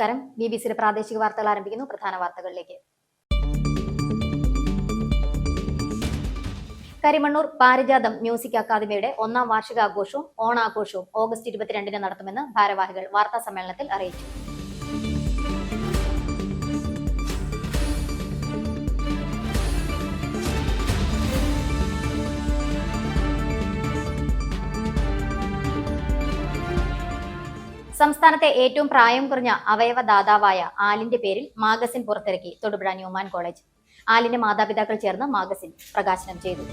നമസ്കാരം. BBC പ്രാദേശിക വാർത്തകൾ ആരംഭിക്കുന്നു. പ്രധാന വാർത്തകളിലേക്ക്. കരിമണ്ണൂർ പാരിജാതം മ്യൂസിക് അക്കാദമിയുടെ 1ാം വാർഷികാഘോഷവും ഓണാഘോഷവും ഓഗസ്റ്റ് 22-ന് നടത്തുമെന്ന് ഭാരവാഹികൾ വാർത്താ സമ്മേളനത്തിൽ അറിയിച്ചു. സംസ്ഥാനത്തെ ഏറ്റവും പ്രായം കുറഞ്ഞ അവയവദാതാവായ ആലിന്റെ പേരിൽ മാഗസിൻ പുറത്തിറക്കി തൊടുപുഴ ന്യൂമാൻ കോളേജ്. ആലിന്റെ മാതാപിതാക്കൾ ചേർന്ന് മാഗസിൻ പ്രകാശനം ചെയ്തു.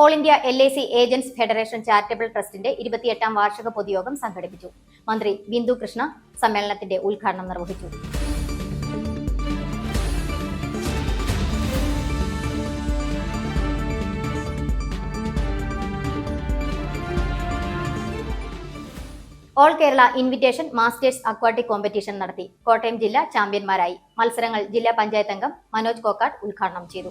All India LIC agents federation charitable ട്രസ്റ്റിന്റെ 28ാം വാർഷിക പൊതുയോഗം സംഘടിപ്പിച്ചു. മന്ത്രി ബിന്ദു കൃഷ്ണ സമ്മേളനത്തിന്റെ ഉദ്ഘാടനം നിർവഹിച്ചു. All Kerala invitation masters aquatic competition നടത്തി. കോട്ടയം ജില്ല ചാമ്പ്യന്മാരായി. മത്സരങ്ങൾ ജില്ലാ പഞ്ചായത്ത് അംഗം മനോജ് കോക്കാട്ട് ഉദ്ഘാടനം ചെയ്തു.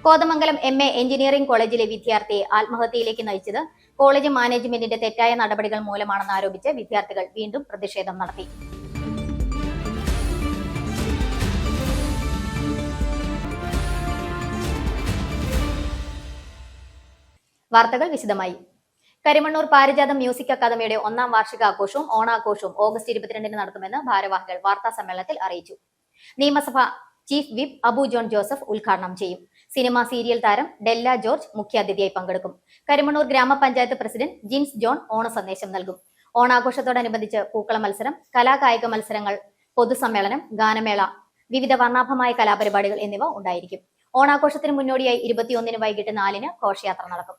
കോതമംഗലം MA എഞ്ചിനീയറിംഗ് കോളേജിലെ വിദ്യാർത്ഥിയെ ആത്മഹത്യയിലേക്ക് നയിച്ചത് കോളേജ് മാനേജ്മെന്റിന്റെ തെറ്റായ നടപടികൾ മൂലമാണെന്ന് ആരോപിച്ച് വിദ്യാർത്ഥികൾ വീണ്ടും പ്രതിഷേധം നടത്തി. വാർത്തകൾ വിശദമായി. കരിമണ്ണൂർ പാരിജാതം മ്യൂസിക് അക്കാദമിയുടെ 1ാം വാർഷികാഘോഷവും ഓണാഘോഷവും ഓഗസ്റ്റ് 22-ന് നടത്തുമെന്ന് ഭാരവാഹികൾ വാർത്താ സമ്മേളനത്തിൽ അറിയിച്ചു. നിയമസഭ chief whip Abu John Joseph ഉദ്ഘാടനം ചെയ്യും. സിനിമ സീരിയൽ താരം ഡെല്ല ജോർജ് മുഖ്യാതിഥിയായി പങ്കെടുക്കും. കരിമണ്ണൂർ ഗ്രാമപഞ്ചായത്ത് പ്രസിഡന്റ് ജിൻസ് ജോൺ ഓണ സന്ദേശം നൽകും. ഓണാഘോഷത്തോടനുബന്ധിച്ച് പൂക്കള മത്സരം, കലാകായിക മത്സരങ്ങൾ, പൊതുസമ്മേളനം, ഗാനമേള, വിവിധ വർണ്ണാഭമായ കലാപരിപാടികൾ എന്നിവ ഉണ്ടായിരിക്കും. ഓണാഘോഷത്തിന് മുന്നോടിയായി 21-ന് വൈകിട്ട് 4-ന് ഘോഷയാത്ര നടക്കും.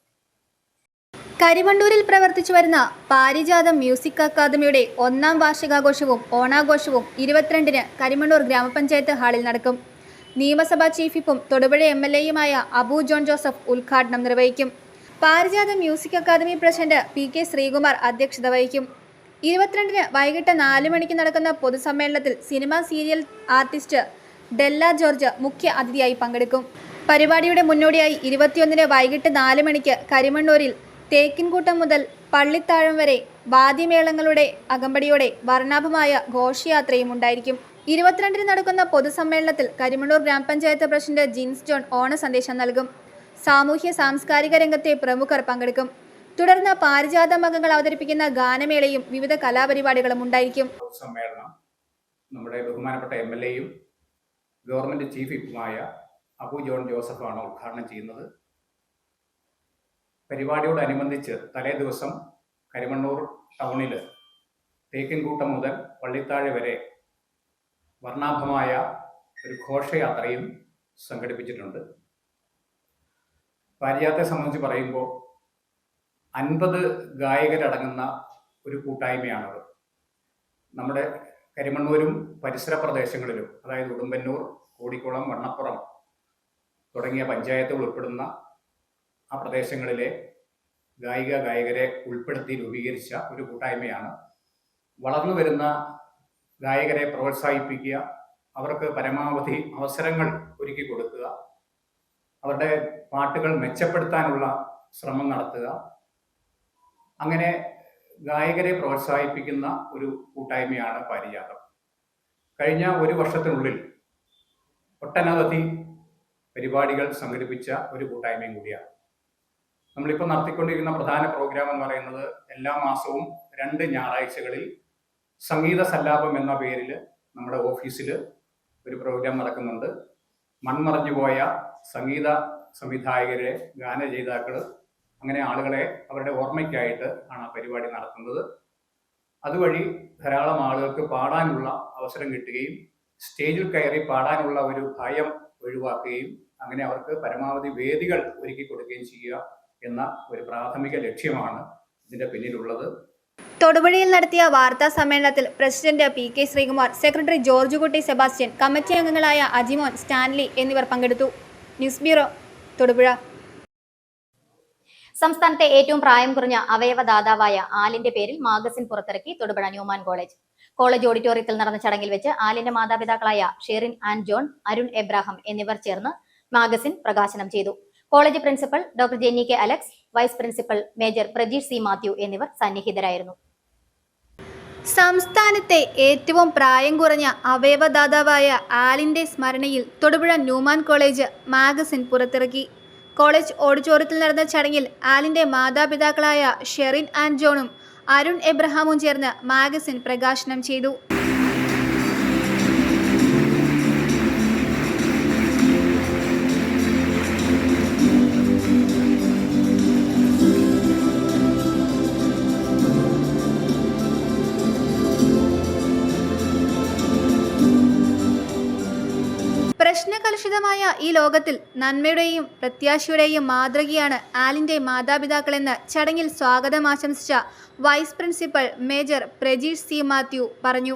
കരിമണ്ണൂരിൽ പ്രവർത്തിച്ചു വരുന്ന പാരിജാതം മ്യൂസിക് അക്കാദമിയുടെ 1ാം വാർഷികാഘോഷവും ഓണാഘോഷവും 22-ന് കരിമണ്ണൂർ ഗ്രാമപഞ്ചായത്ത് ഹാളിൽ നടക്കും. നിയമസഭാ ചീഫ് വിപ്പും തൊടുപുഴ MLAയുമായ അബു ജോൺ ജോസഫ് ഉദ്ഘാടനം നിർവഹിക്കും. Parijatham music academy president PK Sreekumar അധ്യക്ഷത വഹിക്കും. 22-ന് വൈകിട്ട് 4 മണിക്ക് നടക്കുന്ന പൊതുസമ്മേളനത്തിൽ cinema serial artist Della George മുഖ്യ അതിഥിയായി പങ്കെടുക്കും. പരിപാടിയുടെ മുന്നോടിയായി 21-ന് വൈകിട്ട് 4 മണിക്ക് കരിമണ്ണൂരിൽ തേക്കിൻകൂട്ടം മുതൽ പള്ളിത്താഴം വരെ വാദ്യമേളങ്ങളുടെ അകമ്പടിയോടെ വർണ്ണാഭമായ ഘോഷയാത്രയും ഉണ്ടായിരിക്കും. 22-ന് നടക്കുന്ന പൊതുസമ്മേളനത്തിൽ കരിമണ്ണൂർ ഗ്രാമപഞ്ചായത്ത് പ്രസിഡന്റ് ജിൻസ് ജോൺ ഓണ സന്ദേശം നൽകും. സാമൂഹ്യ സാംസ്കാരിക രംഗത്തെ പ്രമുഖർ പങ്കെടുക്കും. തുടർന്ന് പാരിജാതം അംഗങ്ങൾ അവതരിപ്പിക്കുന്ന ഗാനമേളയും വിവിധ കലാപരിപാടികളും ഉണ്ടായിരിക്കും. സമ്മേളനം നമ്മുടെ ബഹുമാനപ്പെട്ട MLAയും ഗവൺമെന്റ് ചീഫ് വിപ്പുമായ അബു ജോൺ ജോസഫാണ് ഉദ്ഘാടനം ചെയ്യുന്നത്. പരിപാടിയോടനുബന്ധിച്ച് തലേ ദിവസം കരിമണ്ണൂർ ടൗണിൽ തേക്കിൻകൂട്ടം മുതൽ പള്ളിത്താഴ് വരെ വർണ്ണാഭമായ ഒരു ഘോഷയാത്രയും സംഘടിപ്പിച്ചിട്ടുണ്ട്. പാരിജാതത്തെ സംബന്ധിച്ച് പറയുമ്പോൾ 50 ഗായകരടങ്ങുന്ന ഒരു കൂട്ടായ്മയാണത്. നമ്മുടെ കരിമണ്ണൂരും പരിസര പ്രദേശങ്ങളിലും, അതായത് ഉടുമ്പന്നൂർ, കോടിക്കുളം, വണ്ണപ്പുറം തുടങ്ങിയ പഞ്ചായത്തുകൾ ഉൾപ്പെടുന്ന ആ പ്രദേശങ്ങളിലെ ഗായകരെ ഉൾപ്പെടുത്തി രൂപീകരിച്ച ഒരു കൂട്ടായ്മയാണ്. വളർന്നു വരുന്ന ഗായകരെ പ്രോത്സാഹിപ്പിക്കുക, അവർക്ക് പരമാവധി അവസരങ്ങൾ ഒരുക്കി കൊടുക്കുക, അവരുടെ പാട്ടുകൾ മെച്ചപ്പെടുത്താനുള്ള ശ്രമം നടത്തുക, അങ്ങനെ ഗായകരെ പ്രോത്സാഹിപ്പിക്കുന്ന ഒരു കൂട്ടായ്മയാണ് പാരിജാതം. കഴിഞ്ഞ ഒരു വർഷത്തിനുള്ളിൽ ഒട്ടനവധി പരിപാടികൾ സംഘടിപ്പിച്ച ഒരു കൂട്ടായ്മയും കൂടിയാണ്. നമ്മളിപ്പോൾ നടത്തിക്കൊണ്ടിരിക്കുന്ന പ്രധാന പ്രോഗ്രാം എന്ന് പറയുന്നത് എല്ലാ മാസവും 2 ഞായറാഴ്ചകളിൽ സംഗീത സല്ലാപം എന്ന പേരിൽ നമ്മുടെ ഓഫീസിൽ ഒരു പ്രോഗ്രാം നടക്കുന്നുണ്ട്. മൺമറഞ്ഞുപോയ സംഗീത സംവിധായകരെ, ഗാനരചയിതാക്കൾ, അങ്ങനെ ആളുകളെ അവരുടെ ഓർമ്മയ്ക്കായിട്ട് ആണ് ആ പരിപാടി നടത്തുന്നത്. അതുവഴി ധാരാളം ആളുകൾക്ക് പാടാനുള്ള അവസരം കിട്ടുകയും സ്റ്റേജിൽ കയറി പാടാനുള്ള ഒരു ഭയം ഒഴിവാക്കുകയും അങ്ങനെ അവർക്ക് പരമാവധി വേദികൾ ഒരുക്കി കൊടുക്കുകയും ചെയ്യുക എന്ന ഒരു പ്രാഥമിക ലക്ഷ്യമാണ് ഇതിന്റെ പിന്നിലുള്ളത്. തൊടുപുഴയിൽ നടത്തിയ വാർത്താ സമ്മേളനത്തിൽ president PK Sreekumar, secretary George കുട്ടി സെബാസ്റ്റ്യൻ, കമ്മിറ്റി അംഗങ്ങളായ അജിമോൻ, സ്റ്റാൻലി എന്നിവർ പങ്കെടുത്തു. News bureau, Thodupuzha. സംസ്ഥാനത്തെ ഏറ്റവും പ്രായം കുറഞ്ഞ അവയവദാതാവായ ആലിന്റെ പേരിൽ മാഗസിൻ പുറത്തിറക്കി തൊടുപുഴ ന്യൂമാൻ കോളേജ്. കോളേജ് ഓഡിറ്റോറിയത്തിൽ നടന്ന ചടങ്ങിൽ വെച്ച് ആലിന്റെ മാതാപിതാക്കളായ Sherin and John, Arun Abraham എന്നിവർ ചേർന്ന് മാഗസിൻ പ്രകാശനം ചെയ്തു. College principal doctor Jenny K Alex, vice principal major Prajeesh C Mathew എന്നിവർ സന്നിഹിതരായിരുന്നു. സംസ്ഥാനത്തെ ഏറ്റവും പ്രായം കുറഞ്ഞ അവയവദാതാവായ ആലിന്റെ സ്മരണയിൽ തൊടുപുഴ ന്യൂമാൻ കോളേജ് മാഗസിൻ പുറത്തിറക്കി. കോളേജ് ഓഡിറ്റോറിയത്തിൽ നടന്ന ചടങ്ങിൽ ആലിന്റെ മാതാപിതാക്കളായ ഷെറിൻ ആൻഡ് ജോണും അരുൺ എബ്രഹാമും ചേർന്ന് മാഗസിൻ പ്രകാശനം ചെയ്തു. പ്രശ്നകലുഷിതമായ ഈ ലോകത്തിൽ നന്മയുടെയും പ്രത്യാശയുടെയും മാതൃകയാണ് ആലിന്റെ മാതാപിതാക്കളെന്ന് ചടങ്ങിൽ സ്വാഗതം ആശംസിച്ച vice principal major Prajeesh C Mathew പറഞ്ഞു.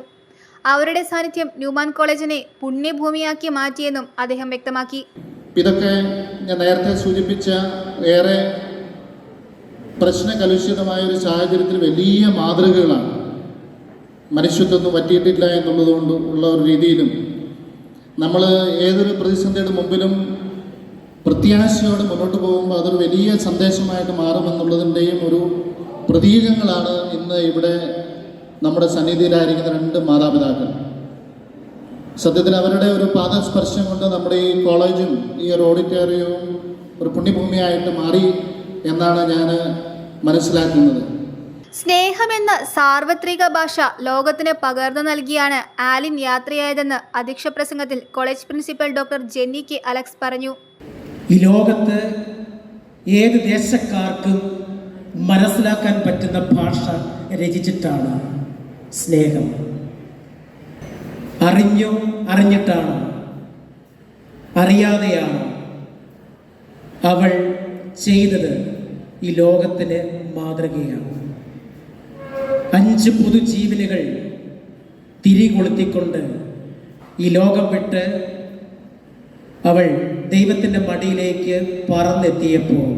അവരുടെ സാന്നിധ്യം ന്യൂമാൻ കോളേജിനെ പുണ്യഭൂമിയാക്കി മാറ്റിയെന്നും അദ്ദേഹം വ്യക്തമാക്കി. ഇതൊക്കെ ഞാൻ നേരത്തെ സൂചിപ്പിച്ച ഏറെ പ്രശ്നകലുഷിതമായ ഒരു സാഹചര്യത്തിൽ വലിയ മാതൃകകളാണ്. മനുഷ്യത്വമൊന്നും പറ്റിയിട്ടില്ല എന്നുള്ളതുകൊണ്ട് ഉള്ള ഒരു രീതിയിലും നമ്മൾ ഏതൊരു പ്രതിസന്ധിയുടെ മുമ്പിലും പ്രത്യാശയോടെ മുന്നോട്ട് പോകുമ്പോൾ അതൊരു വലിയ സന്ദേശമായിട്ട് മാറുമെന്നുള്ളതിൻ്റെയും ഒരു പ്രതീകങ്ങളാണ് ഇന്ന് ഇവിടെ നമ്മുടെ സന്നിധിയിലായിരിക്കുന്ന രണ്ട് മാതാപിതാക്കൾ. സത്യത്തിൽ അവരുടെ ഒരു പാദസ്പർശം കൊണ്ട് നമ്മുടെ ഈ കോളേജും ഈ ഒരു ഓഡിറ്റോറിയവും ഒരു പുണ്യഭൂമിയായിട്ട് മാറി എന്നാണ് ഞാൻ മനസ്സിലാക്കുന്നത്. സ്നേഹമെന്ന സാർവത്രിക ഭാഷ ലോകത്തിന് പകർന്നു നൽകിയാണ് ആലിൻ യാത്രയായതെന്ന് അധ്യക്ഷ പ്രസംഗത്തിൽ college principal doctor Jenny K Alex പറഞ്ഞു. ഈ ലോകത്ത് ഏത് ദേശക്കാർക്കും മനസ്സിലാക്കാൻ പറ്റുന്ന ഭാഷ രചിച്ചിട്ടാണ് സ്നേഹം. അറിഞ്ഞോ അറിഞ്ഞിട്ടാണ് അറിയാതെയാണ് അവൾ ചെയ്തത് ഈ ലോകത്തിന് മാതൃകയാണ്. 5 പുതുജീവനുകൾ തിരികൊളുത്തിക്കൊണ്ട് ഈ ലോകം വിട്ട് അവൾ ദൈവത്തിൻ്റെ മടിയിലേക്ക് പറന്നെത്തിയപ്പോൾ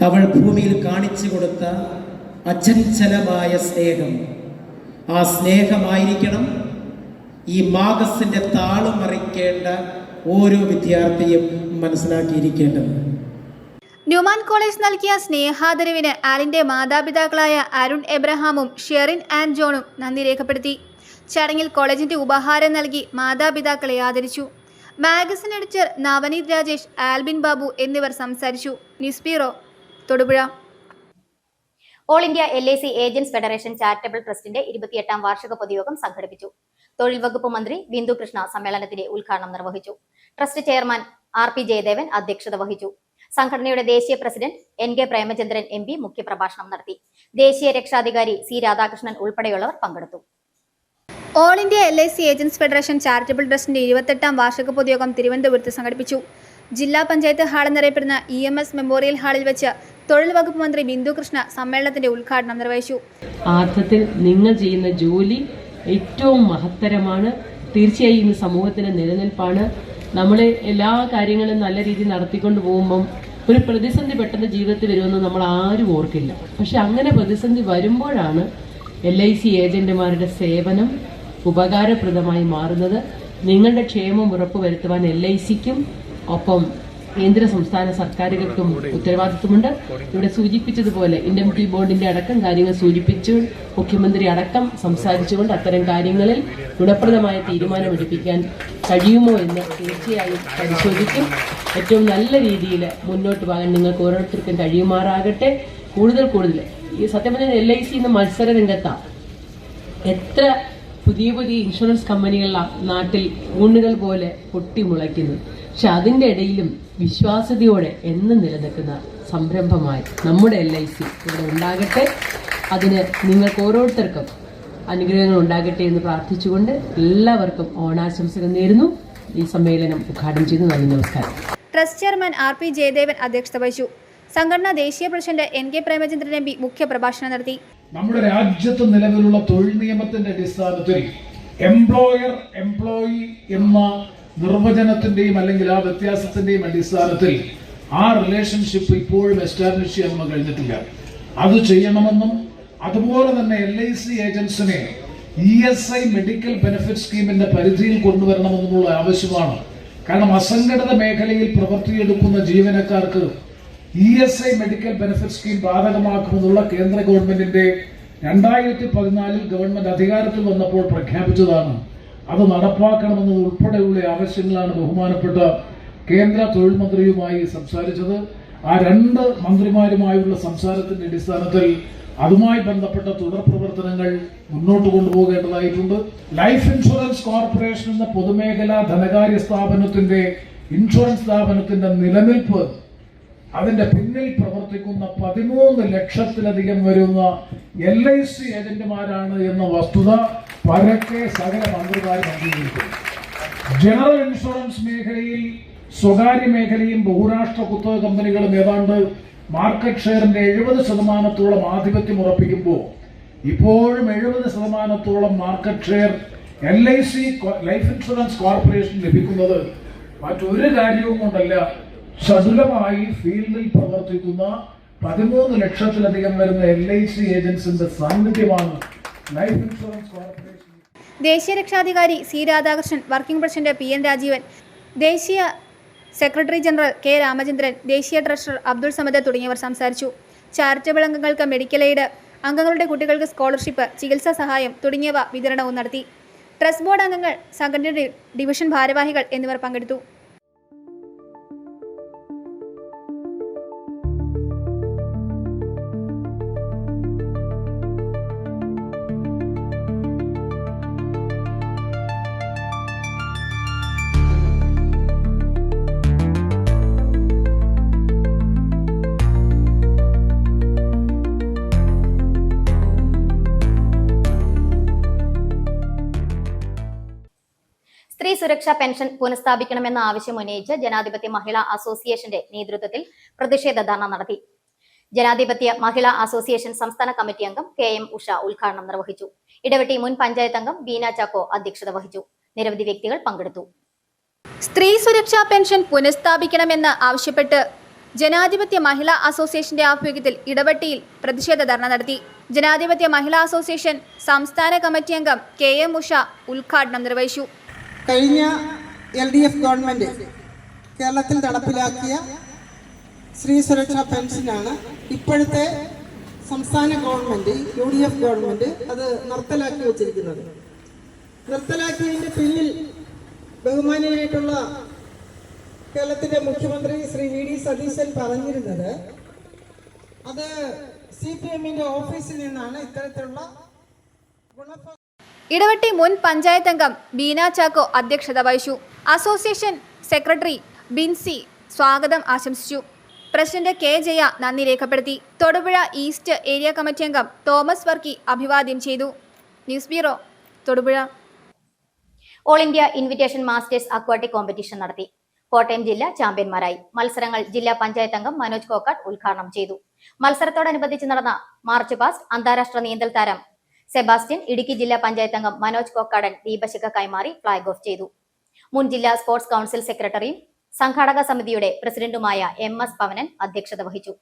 അവൾ ഭൂമിയിൽ കാണിച്ചു കൊടുത്ത അചഞ്ചലമായ സ്നേഹം, ആ സ്നേഹമായിരിക്കണം ഈ മാഗസിൻ്റെ താളുമറിക്കേണ്ട ഓരോ വിദ്യാർത്ഥിയും മനസ്സിലാക്കിയിരിക്കേണ്ടത്. ന്യൂമാൻ കോളേജ് നൽകിയ സ്നേഹാദരവിന് ആലിന്റെ മാതാപിതാക്കളായ അരുൺ എബ്രഹാമും ഷെറിൻ ആൻഡ് ജോണും നന്ദി രേഖപ്പെടുത്തി. ചടങ്ങിൽ കോളേജിന്റെ ഉപഹാരം നൽകി മാതാപിതാക്കളെ ആദരിച്ചു. മാഗസിൻ എഡിറ്റർ നവനീത് രാജേഷ്, ആൽബിൻ ബാബു എന്നിവർ സംസാരിച്ചു. News bureau, Thodupuzha. All India LIC agents federation charitable ട്രസ്റ്റിന്റെ 28ാം വാർഷിക പൊതുയോഗം സംഘടിപ്പിച്ചു. തൊഴിൽ വകുപ്പ് മന്ത്രി ബിന്ദു കൃഷ്ണ സമ്മേളനത്തിന്റെ ഉദ്ഘാടനം നിർവഹിച്ചു. ട്രസ്റ്റ് ചെയർമാൻ RP ജയദേവൻ അധ്യക്ഷത വഹിച്ചു. സംഘടനയുടെ ദേശീയ പ്രസിഡന്റ് NK പ്രേമചന്ദ്രൻ MP മുഖ്യപ്രഭാഷണം നടത്തി. ദേശീയ രക്ഷാധികാരി C രാധാകൃഷ്ണൻ ഉൾപ്പെടെയുള്ളവർ പങ്കെടുത്തു. All India LIC agents federation charitable ട്രസ്റ്റിന്റെ 28ാം വാർഷിക പൊതുയോഗം തിരുവനന്തപുരത്ത് സംഘടിപ്പിച്ചു. ജില്ലാ പഞ്ചായത്ത് ഹാൾ എന്നറിയപ്പെടുന്ന EMS മെമ്മോറിയൽ ഹാളിൽ വെച്ച് തൊഴിൽ വകുപ്പ് മന്ത്രി ബിന്ദു കൃഷ്ണ സമ്മേളനത്തിന്റെ ഉദ്ഘാടനം നിർവഹിച്ചു. അർത്ഥത്തിൽ നിങ്ങൾ ചെയ്യുന്ന ജോലി ഏറ്റവും മഹത്തരമാണ്. തീർച്ചയായും ഇന്ന് സമൂഹത്തിന്റെ നിലനിൽപ്പാണ്. നമ്മൾ എല്ലാ കാര്യങ്ങളും നല്ല രീതിയിൽ നടത്തിക്കൊണ്ട് പോകുമ്പം ഒരു പ്രതിസന്ധി പെട്ടെന്ന് ജീവിതത്തിൽ വരുമെന്ന് നമ്മൾ ആരും ഓർക്കില്ല. പക്ഷെ അങ്ങനെ പ്രതിസന്ധി വരുമ്പോഴാണ് LIC ഏജന്റുമാരുടെ സേവനം ഉപകാരപ്രദമായി മാറുന്നത്. നിങ്ങളുടെ ക്ഷേമം ഉറപ്പുവരുത്തുവാൻ LICക്കും ഒപ്പം കേന്ദ്ര സംസ്ഥാന സർക്കാരുകൾക്കും ഉത്തരവാദിത്വമുണ്ട്. ഇവിടെ സൂചിപ്പിച്ചതുപോലെ ഇൻഡംനിറ്റി ബോർഡിന്റെ അടക്കം കാര്യങ്ങൾ സൂചിപ്പിച്ചു മുഖ്യമന്ത്രി അടക്കം സംസാരിച്ചുകൊണ്ട് അത്തരം കാര്യങ്ങളിൽ ഗുണപ്രദമായ തീരുമാനമെടുപ്പിക്കാൻ കഴിയുമോ എന്ന് തീർച്ചയായും പരിശോധിക്കും. ഏറ്റവും നല്ല രീതിയിൽ മുന്നോട്ട് പോകാൻ നിങ്ങൾക്ക് ഓരോരുത്തർക്കും കഴിയുമാറാകട്ടെ. കൂടുതൽ ഈ സത്യം പറഞ്ഞാൽ LIC ഇന്ന് മത്സര രംഗത്താണ്. എത്ര പുതിയ ഇൻഷുറൻസ് കമ്പനികളിലാണ് നാട്ടിൽ ഊണുകൾ പോലെ പൊട്ടിമുളയ്ക്കുന്നത്. പക്ഷെ അതിൻ്റെ ഇടയിലും വിശ്വാസ്യതയോടെ എന്നും നിലനിൽക്കുന്ന സംരംഭമായി നമ്മുടെ LIC ഇവിടെ ഉണ്ടാകട്ടെ. അതിന് നിങ്ങൾക്ക് ഓരോരുത്തർക്കും അനുഗ്രഹങ്ങൾ ഉണ്ടാകട്ടെ എന്ന് പ്രാർത്ഥിച്ചുകൊണ്ട് എല്ലാവർക്കും ഓണാശംസകൾ നേരുന്നു. ഈ സമ്മേളനം ഉദ്ഘാടനം ചെയ്തു. നന്ദി, നമസ്കാരം. ട്രസ്റ്റ് ചെയർമാൻ RP ജയദേവൻ അധ്യക്ഷത വഹിച്ചു. സംഘടനാ ദേശീയ പ്രസിഡന്റ് NK പ്രേമചന്ദ്രൻ MP മുഖ്യ പ്രഭാഷണം നടത്തി. നമ്മുടെ രാജ്യത്ത് നിലവിലുള്ള തൊഴിൽ നിയമത്തിന്റെ അടിസ്ഥാനത്തിൽ എംപ്ലോയർ എംപ്ലോയി എന്ന നിർവചനത്തിന്റെയും അല്ലെങ്കിൽ ആ വ്യത്യാസത്തിന്റെയും അടിസ്ഥാനത്തിൽ ആ റിലേഷൻഷിപ്പ് ഇപ്പോഴും എസ്റ്റാബ്ലിഷ് ചെയ്യാൻ കഴിഞ്ഞിട്ടില്ല. അത് ചെയ്യണമെന്നും അതുപോലെ തന്നെ LIC ഏജൻസിനെ ESI മെഡിക്കൽ ബെനിഫിറ്റ് സ്കീമിന്റെ പരിധിയിൽ കൊണ്ടുവരണമെന്നുള്ള ആവശ്യമാണ്. കാരണം അസംഘടിത മേഖലയിൽ പ്രവർത്തിയെടുക്കുന്ന ജീവനക്കാർക്ക് ESI മെഡിക്കൽ ബെനിഫിറ്റ് സ്കീം ബാധകമാക്കുമെന്നുള്ള കേന്ദ്ര ഗവൺമെന്റിന്റെ 2014 ഗവൺമെന്റ് അധികാരത്തിൽ വന്നപ്പോൾ പ്രഖ്യാപിച്ചതാണ്. അത് നടപ്പാക്കണമെന്നത് ഉൾപ്പെടെയുള്ള ആവശ്യങ്ങളാണ് ബഹുമാനപ്പെട്ട കേന്ദ്ര തൊഴിൽ മന്ത്രിയുമായി സംസാരിച്ചത്. ആ 2 മന്ത്രിമാരുമായുള്ള സംസാരത്തിന്റെ അടിസ്ഥാനത്തിൽ അതുമായി ബന്ധപ്പെട്ട തുടർ പ്രവർത്തനങ്ങൾ മുന്നോട്ട് കൊണ്ടുപോകേണ്ടതായിട്ടുണ്ട്. ലൈഫ് ഇൻഷുറൻസ് കോർപ്പറേഷൻ എന്ന പൊതുമേഖലാ ധനകാര്യ സ്ഥാപനത്തിന്റെ ഇൻഷുറൻസ് സ്ഥാപനത്തിന്റെ നിലനിൽപ്പ്, അതിന്റെ പിന്നിൽ പ്രവർത്തിക്കുന്ന 13 ലക്ഷത്തിലധികം വരുന്ന LIC ഏജന്റുമാരാണ് എന്ന വസ്തുത പരക്കെ സകല മന്ത്രിമാരും അംഗീകരിക്കുന്നു. ജനറൽ ഇൻഷുറൻസ് മേഖലയിൽ സ്വകാര്യ മേഖലയും ബഹുരാഷ്ട്ര കുത്തക കമ്പനികളും ഏതാണ്ട് മാർക്കറ്റ് ഷെയറിന്റെ 70% ആധിപത്യം ഉറപ്പിക്കുമ്പോൾ ഇപ്പോഴും 70% market share LIC life insurance corporation ലഭിക്കുന്നത് മറ്റൊരു കാര്യവും കൊണ്ടല്ല, ചടുലമായി ഫീൽഡിൽ പ്രവർത്തിക്കുന്ന 13 ലക്ഷത്തിലധികം വരുന്ന LIC ഏജൻസിന്റെ സാന്നിധ്യമാണ് ലൈഫ് ഇൻഷുറൻസ് കോർപ്പറേഷൻ. ദേശീയ രക്ഷാധികാരി C. Radhakrishnan, working president PN Rajeevan, ദേശീയ സെക്രട്ടറി ജനറൽ K. രാമചന്ദ്രൻ, ദേശീയ ട്രഷറർ അബ്ദുൾ സമദ് തുടങ്ങിയവർ സംസാരിച്ചു. ചാരിറ്റബിൾ അംഗങ്ങൾക്ക് മെഡിക്കൽ എയ്ഡ്, അംഗങ്ങളുടെ കുട്ടികൾക്ക് സ്കോളർഷിപ്പ്, ചികിത്സാ സഹായം തുടങ്ങിയവ വിതരണവും നടത്തി. ട്രസ്റ്റ് ബോർഡ് അംഗങ്ങൾ, സംഘടന ഡിവിഷൻ ഭാരവാഹികൾ എന്നിവർ പങ്കെടുത്തു. സ്ത്രീ സുരക്ഷാ പെൻഷൻ പുനഃസ്ഥാപിക്കണമെന്ന ആവശ്യം ഉന്നയിച്ച് ജനാധിപത്യ മഹിളാ അസോസിയേഷന്റെ നേതൃത്വത്തിൽ പ്രതിഷേധ ധർണ നടത്തി. ജനാധിപത്യ മഹിളാ അസോസിയേഷൻ സംസ്ഥാന കമ്മിറ്റി അംഗം KM ഉഷ ഉദ്ഘാടനം നിർവഹിച്ചു. ഇടവെട്ടി മുൻ പഞ്ചായത്ത് അംഗം ബീന ചാക്കോ അധ്യക്ഷത വഹിച്ചു. നിരവധി വ്യക്തികൾ പങ്കെടുത്തു. സ്ത്രീ സുരക്ഷാ പെൻഷൻ പുനഃസ്ഥാപിക്കണമെന്ന് ആവശ്യപ്പെട്ട് ജനാധിപത്യ മഹിളാ അസോസിയേഷന്റെ ആഭിമുഖ്യത്തിൽ ഇടവെട്ടിയിൽ പ്രതിഷേധ ധർണ നടത്തി. ജനാധിപത്യ മഹിളാ അസോസിയേഷൻ സംസ്ഥാന കമ്മിറ്റി അംഗം KM ഉഷ ഉദ്ഘാടനം നിർവഹിച്ചു. കഴിഞ്ഞ LDF ഗവൺമെൻറ് കേരളത്തിൽ നടപ്പിലാക്കിയ സ്ത്രീ സുരക്ഷാ പെൻഷനാണ് ഇപ്പോഴത്തെ സംസ്ഥാന ഗവൺമെൻറ് UDF ഗവൺമെൻറ് അത് നിർത്തലാക്കി വച്ചിരിക്കുന്നത്. നിർത്തലാക്കിയതിൻ്റെ പിന്നിൽ ബഹുമാനീയനായിട്ടുള്ള കേരളത്തിൻ്റെ മുഖ്യമന്ത്രി ശ്രീ VD സതീശൻ പറഞ്ഞിരുന്നത് അത് CPM-ന്റെ ഓഫീസിൽ നിന്നാണ് ഇത്തരത്തിലുള്ള ഇടവെട്ടി മുൻ പഞ്ചായത്ത് അംഗം ബീന ചാക്കോ അധ്യക്ഷത വഹിച്ചു. അസോസിയേഷൻ സെക്രട്ടറി ബിൻസി സ്വാഗതം ആശംസിച്ചു. President K. ജയ നന്ദി രേഖപ്പെടുത്തി. തൊടുപുഴ ഈസ്റ്റ് ഏരിയ കമ്മിറ്റി അംഗം തോമസ് വർക്കി അഭിവാദ്യം ചെയ്തു. News bureau, Thodupuzha. All India invitation masters aquatic competition നടത്തി. കോട്ടയം ജില്ല ചാമ്പ്യന്മാരായി. മത്സരങ്ങൾ ജില്ലാ പഞ്ചായത്ത് അംഗം മനോജ് കോക്കാട്ട് ഉദ്ഘാടനം ചെയ്തു. മത്സരത്തോടനുബന്ധിച്ച് നടന്ന മാർച്ച് പാസ്റ്റ് അന്താരാഷ്ട്ര നീന്തൽ താരം സെബാസ്റ്റ്യൻ, ഇടുക്കി ജില്ലാ പഞ്ചായത്ത് അംഗം മനോജ് കോക്കാടൻ ദീപശിഖ കൈമാറി ഫ്ളാഗ് ഓഫ് ചെയ്തു. മുൻ ജില്ലാ സ്പോർട്സ് കൗൺസിൽ സെക്രട്ടറിയും സംഘാടക സമിതിയുടെ പ്രസിഡന്റുമായ MS പവനൻ അധ്യക്ഷത വഹിച്ചു.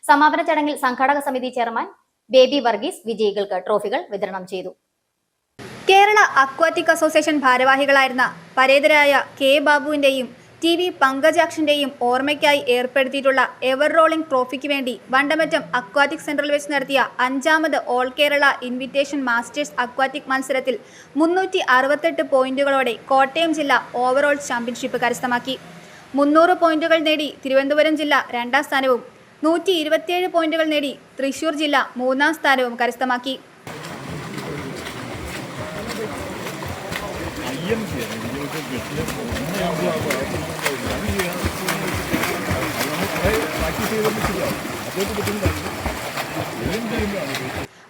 സമാപന ചടങ്ങിൽ സംഘാടക സമിതി ചെയർമാൻ ബേബി വർഗീസ് വിജയികൾക്ക് ട്രോഫികൾ വിതരണം ചെയ്തു. കേരള അക്വാറ്റിക് അസോസിയേഷൻ ഭാരവാഹികളായിരുന്ന പരേതരായ K. ബാബുവിന്റെയും TV പങ്കജാക്ഷന്റെയും ഓർമ്മയ്ക്കായി ഏർപ്പെടുത്തിയിട്ടുള്ള എവർ റോളിംഗ് ട്രോഫിക്ക് വേണ്ടി വണ്ടമറ്റം അക്വാറ്റിക് സെന്ററിൽ വെച്ച് നടത്തിയ 5ാമത് all Kerala invitation masters aquatic മത്സരത്തിൽ 368 പോയിന്റുകളോടെ കോട്ടയം ജില്ല ഓവറോൾ ചാമ്പ്യൻഷിപ്പ് കരസ്ഥമാക്കി. 300 പോയിന്റുകൾ നേടി തിരുവനന്തപുരം ജില്ല 2ാം സ്ഥാനവും 127 പോയിന്റുകൾ നേടി തൃശൂർ ജില്ല 3ാം സ്ഥാനവും കരസ്ഥമാക്കി.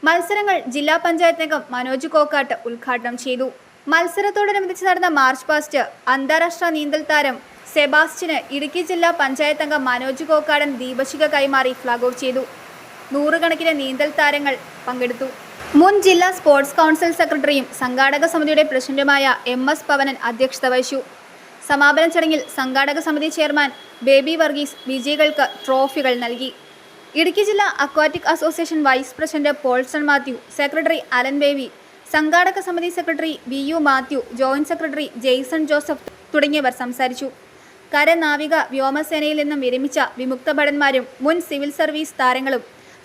മത്സരങ്ങൾ ജില്ലാ പഞ്ചായത്ത് അംഗം മനോജ് കോക്കാട്ട് ഉദ്ഘാടനം ചെയ്തു. മത്സരത്തോടനുബന്ധിച്ച് നടന്ന മാർച്ച് പാസ്റ്റ് അന്താരാഷ്ട്ര നീന്തൽ താരം സെബാസ്റ്റ്യന് ഇടുക്കി ജില്ലാ പഞ്ചായത്ത് അംഗം മനോജ് കോക്കാടൻ ദീപശിഖ കൈമാറി ഫ്ളാഗ് ഓഫ് ചെയ്തു. 100 കണക്കിന് നീന്തൽ താരങ്ങൾ പങ്കെടുത്തു. മുൻ ജില്ലാ സ്പോർട്സ് കൗൺസിൽ സെക്രട്ടറിയും സംഘാടക സമിതിയുടെ പ്രസിഡന്റുമായ MS പവനൻ അധ്യക്ഷത വഹിച്ചു. സമാപന ചടങ്ങിൽ സംഘാടക സമിതി ചെയർമാൻ ബേബി വർഗീസ് വിജയികൾക്ക് ട്രോഫികൾ നൽകി. ഇടുക്കി ജില്ലാ aquatic association vice president Paulson Mathew, secretary Alan Baby, സംഘാടക സമിതി secretary VU Mathew, joint secretary Jaison Joseph തുടങ്ങിയവർ സംസാരിച്ചു. കര, നാവിക, വ്യോമസേനയിൽ നിന്നും വിരമിച്ച വിമുക്ത ഭടന്മാരും മുൻ സിവിൽ സർവീസ് താരങ്ങളും